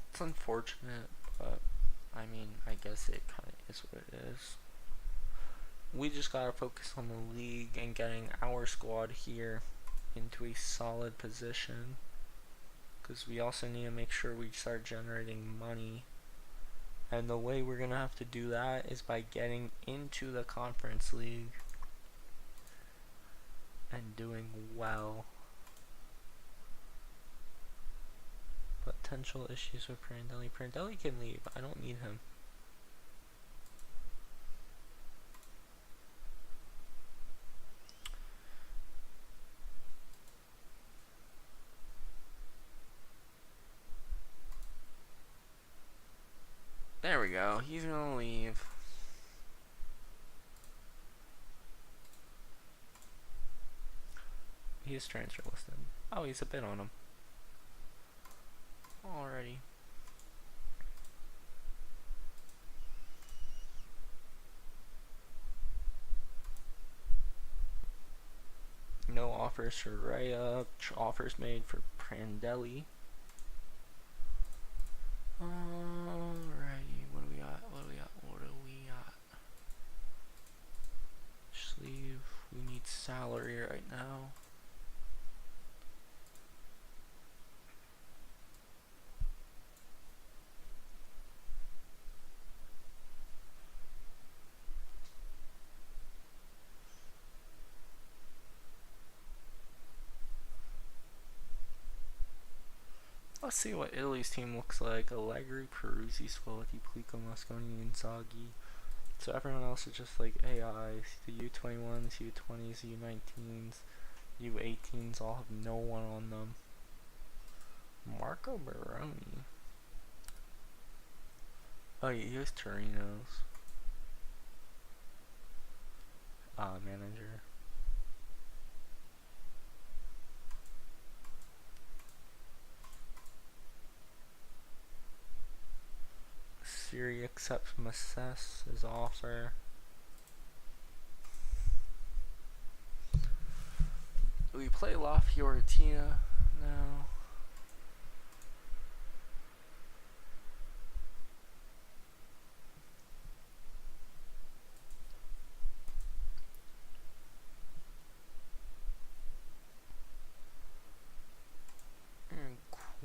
It's unfortunate, but I mean, I guess it kind of is what it is. We just gotta focus on the league and getting our squad here into a solid position, because we also need to make sure we start generating money, and the way we're gonna have to do that is by getting into the conference league and doing well. Potential issues with Prandelli. Prandelli can leave. I don't need him. There we go. He's gonna leave. He's transfer listed. Oh, he's a bid on him. Alrighty. No offers for Raya. Offers made for Prandelli. Alrighty. What do we got? Sleeve. We need salary right now. Let's see what Italy's team looks like. Allegri, Peruzzi, Spalletti, Plico, Mosconi, and Inzaghi. So everyone else is just like AI. The U21s, U20s, U19s, U18s all have no one on them. Marco Baroni. Oh yeah, he was Torino's manager. Siri accepts Masses' offer. We play La Fiorentina now.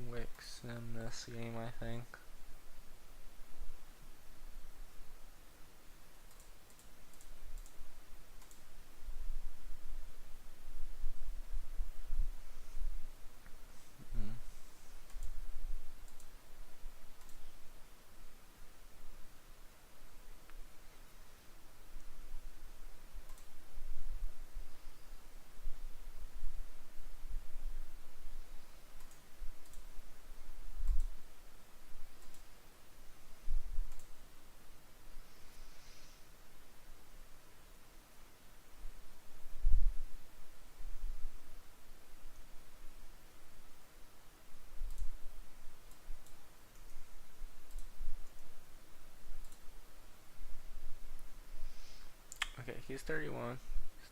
Quick sim this game, I think. Okay, he's 31.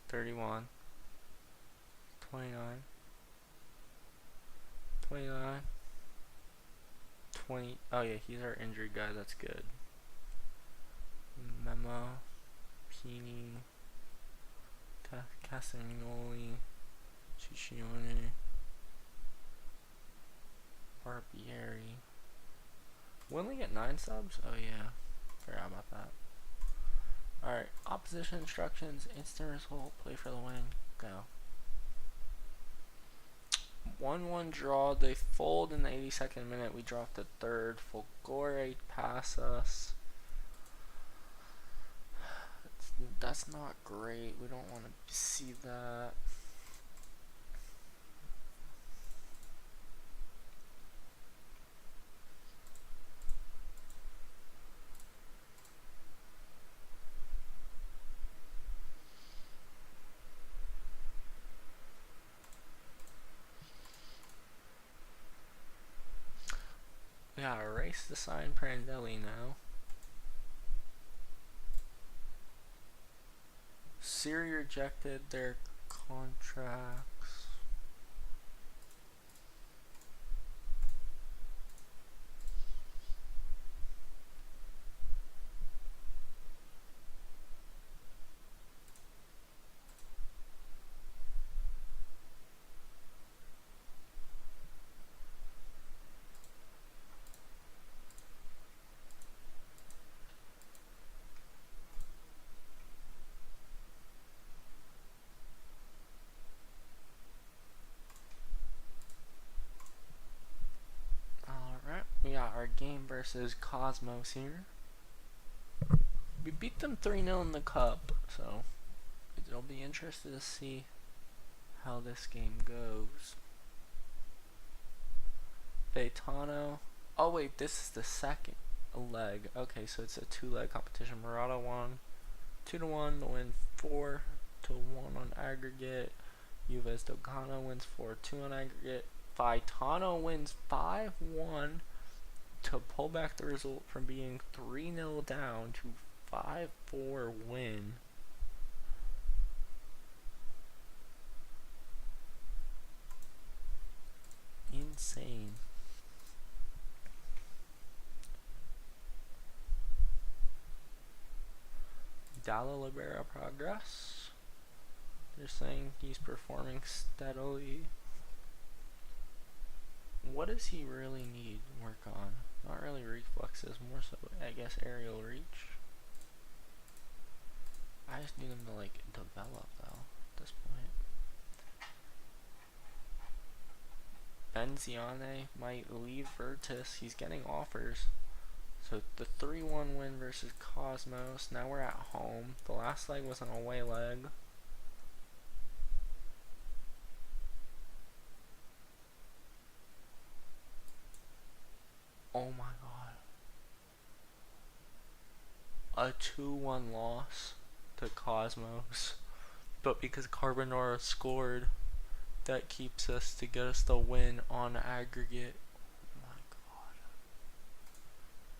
31. 29. 29. 20. Oh yeah, he's our injured guy. That's good. Memo. Pini. Castagnoli. Ciccione. Barbieri. We only get 9 subs? Oh yeah. Forgot about that. Alright, opposition instructions, instant result, play for the win, go. 1-1 draw, they fold in the 82nd minute, we drop the third, Folgore pass us. That's not great, we don't want to see that. We gotta erase the sign Prandelli now. Siri rejected their contracts. We got our game versus Cosmos here. We beat them 3-0 in the cup, so it'll be interesting to see how this game goes. Gaetano. Oh wait, this is the second leg. Okay, so it's a 2-leg competition. Murata won 2-1 to win 4-1 on aggregate. Juve's Dogano wins 4-2 on aggregate. Gaetano wins 5-1 to pull back the result from being 3-0 down to 5-4 win. Insane. Dalla Libera progress. They're saying he's performing steadily. What does he really need work on? Not really reflexes, more so I guess aerial reach. I just need him to like develop though at this point. Benziane might leave Virtus. He's getting offers. So the 3-1 win versus Cosmos. Now we're at home. The last leg was an away leg. Oh my god. A 2-1 loss to Cosmos. But because Carbonara scored, that keeps us to get us the win on aggregate. Oh my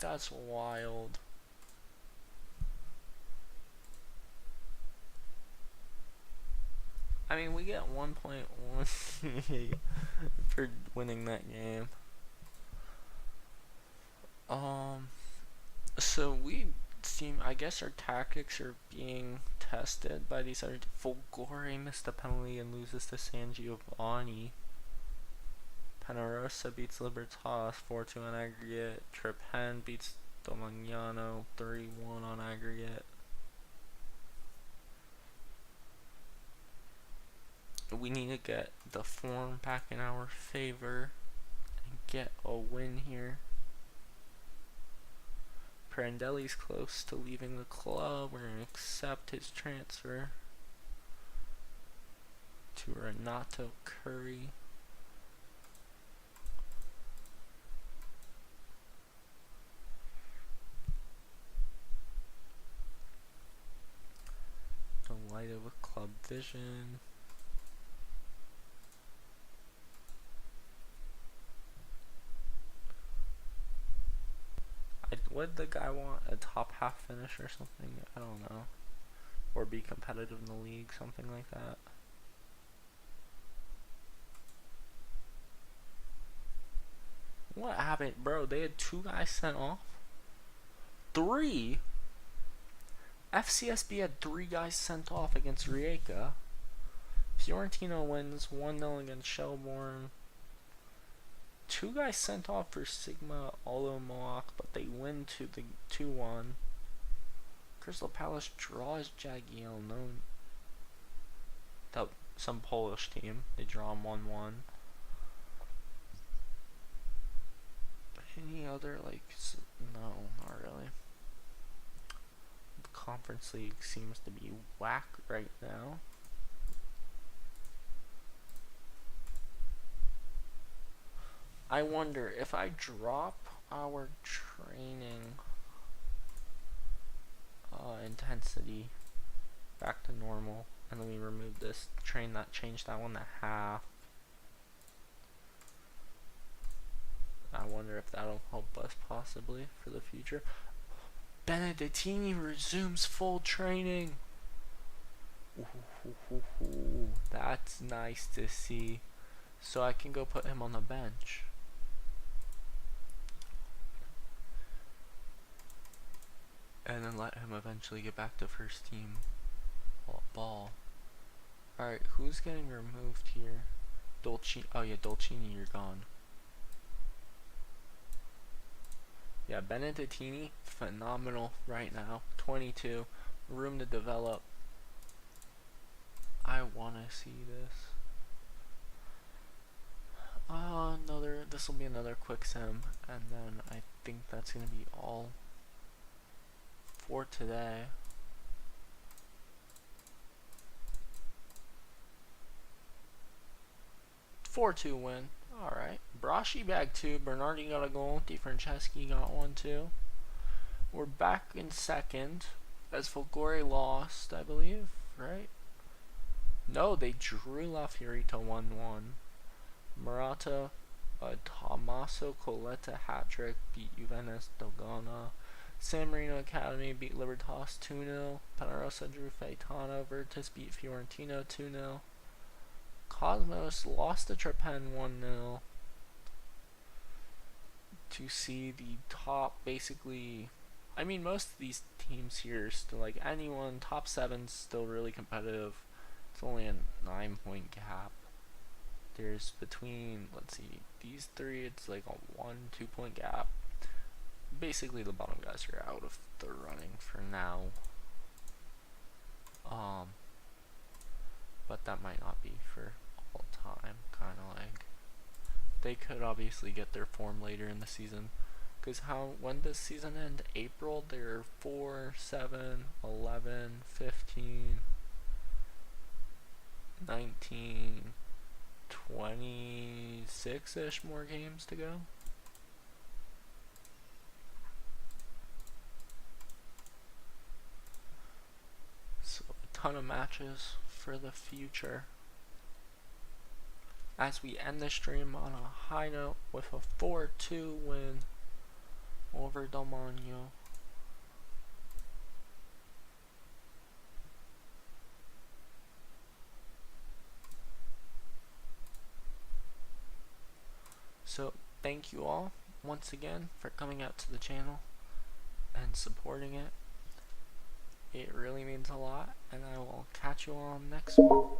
god. That's wild. I mean, we get 1.1 for winning that game. So we seem, I guess our tactics are being tested by these other. Folgore missed a penalty and loses to San Giovanni. Panarosa beats Libertas 4-2 on aggregate. Trepan beats Domagnano 3-1 on aggregate. We need to get the form back in our favor and get a win here. Prandelli's close to leaving the club. We're going to accept his transfer to Renato Curry. The light of a club vision. Would the guy want a top half finish or something? I don't know. Or be competitive in the league, something like that. What happened, bro? They had 2 guys sent off? 3? FCSB had 3 guys sent off against Rijeka. Fiorentina wins 1-0 against Shelbourne. 2 guys sent off for Sigma Olomouc, but they win 2-1. Crystal Palace draws Jagiellon. Some Polish team. They draw 1-1. Any other, like, no, not really. The Conference League seems to be whack right now. I wonder if I drop our training intensity back to normal, and then we remove this change that one to half. I wonder if that'll help us possibly for the future. Benedettini resumes full training. Ooh, that's nice to see. So I can go put him on the bench. And then let him eventually get back to first team ball. Alright, who's getting removed here? Dolcini. Oh yeah, Dolcini, you're gone. Yeah, Benedettini, phenomenal right now. 22, room to develop. I want to see this. This will be another quick sim, and then I think that's going to be all for today. (4-2) win. Alright. Braschi bagged 2. Bernardi got a goal. Di Franceschi got 1 too. We're back in second. As Folgore lost, I believe, right? No, they drew La Fiorita 1-1. Murata, Tommaso Coletta hat-trick beat Juventus Dogana. San Marino Academy beat Libertas 2-0. Panarosa drew Faetano. Virtus beat Fiorentina 2-0. Cosmos lost to Trepan 1-0. To see the top, basically, I mean, most of these teams here are still, like, anyone, top 7's still really competitive. It's only a 9-point gap. There's between, let's see, these 3, it's like a 1-2 point gap. Basically, the bottom guys are out of the running for now. But that might not be for all time, kind of like. They could obviously get their form later in the season. Because when does season end? April? They're 4, 7, 11, 15, 19, 26-ish more games to go. So a ton of matches for the future. As we end the stream on a high note with a 4-2 win over Domagno. So thank you all once again for coming out to the channel and supporting it. It really means a lot, and I will catch you all on the next one.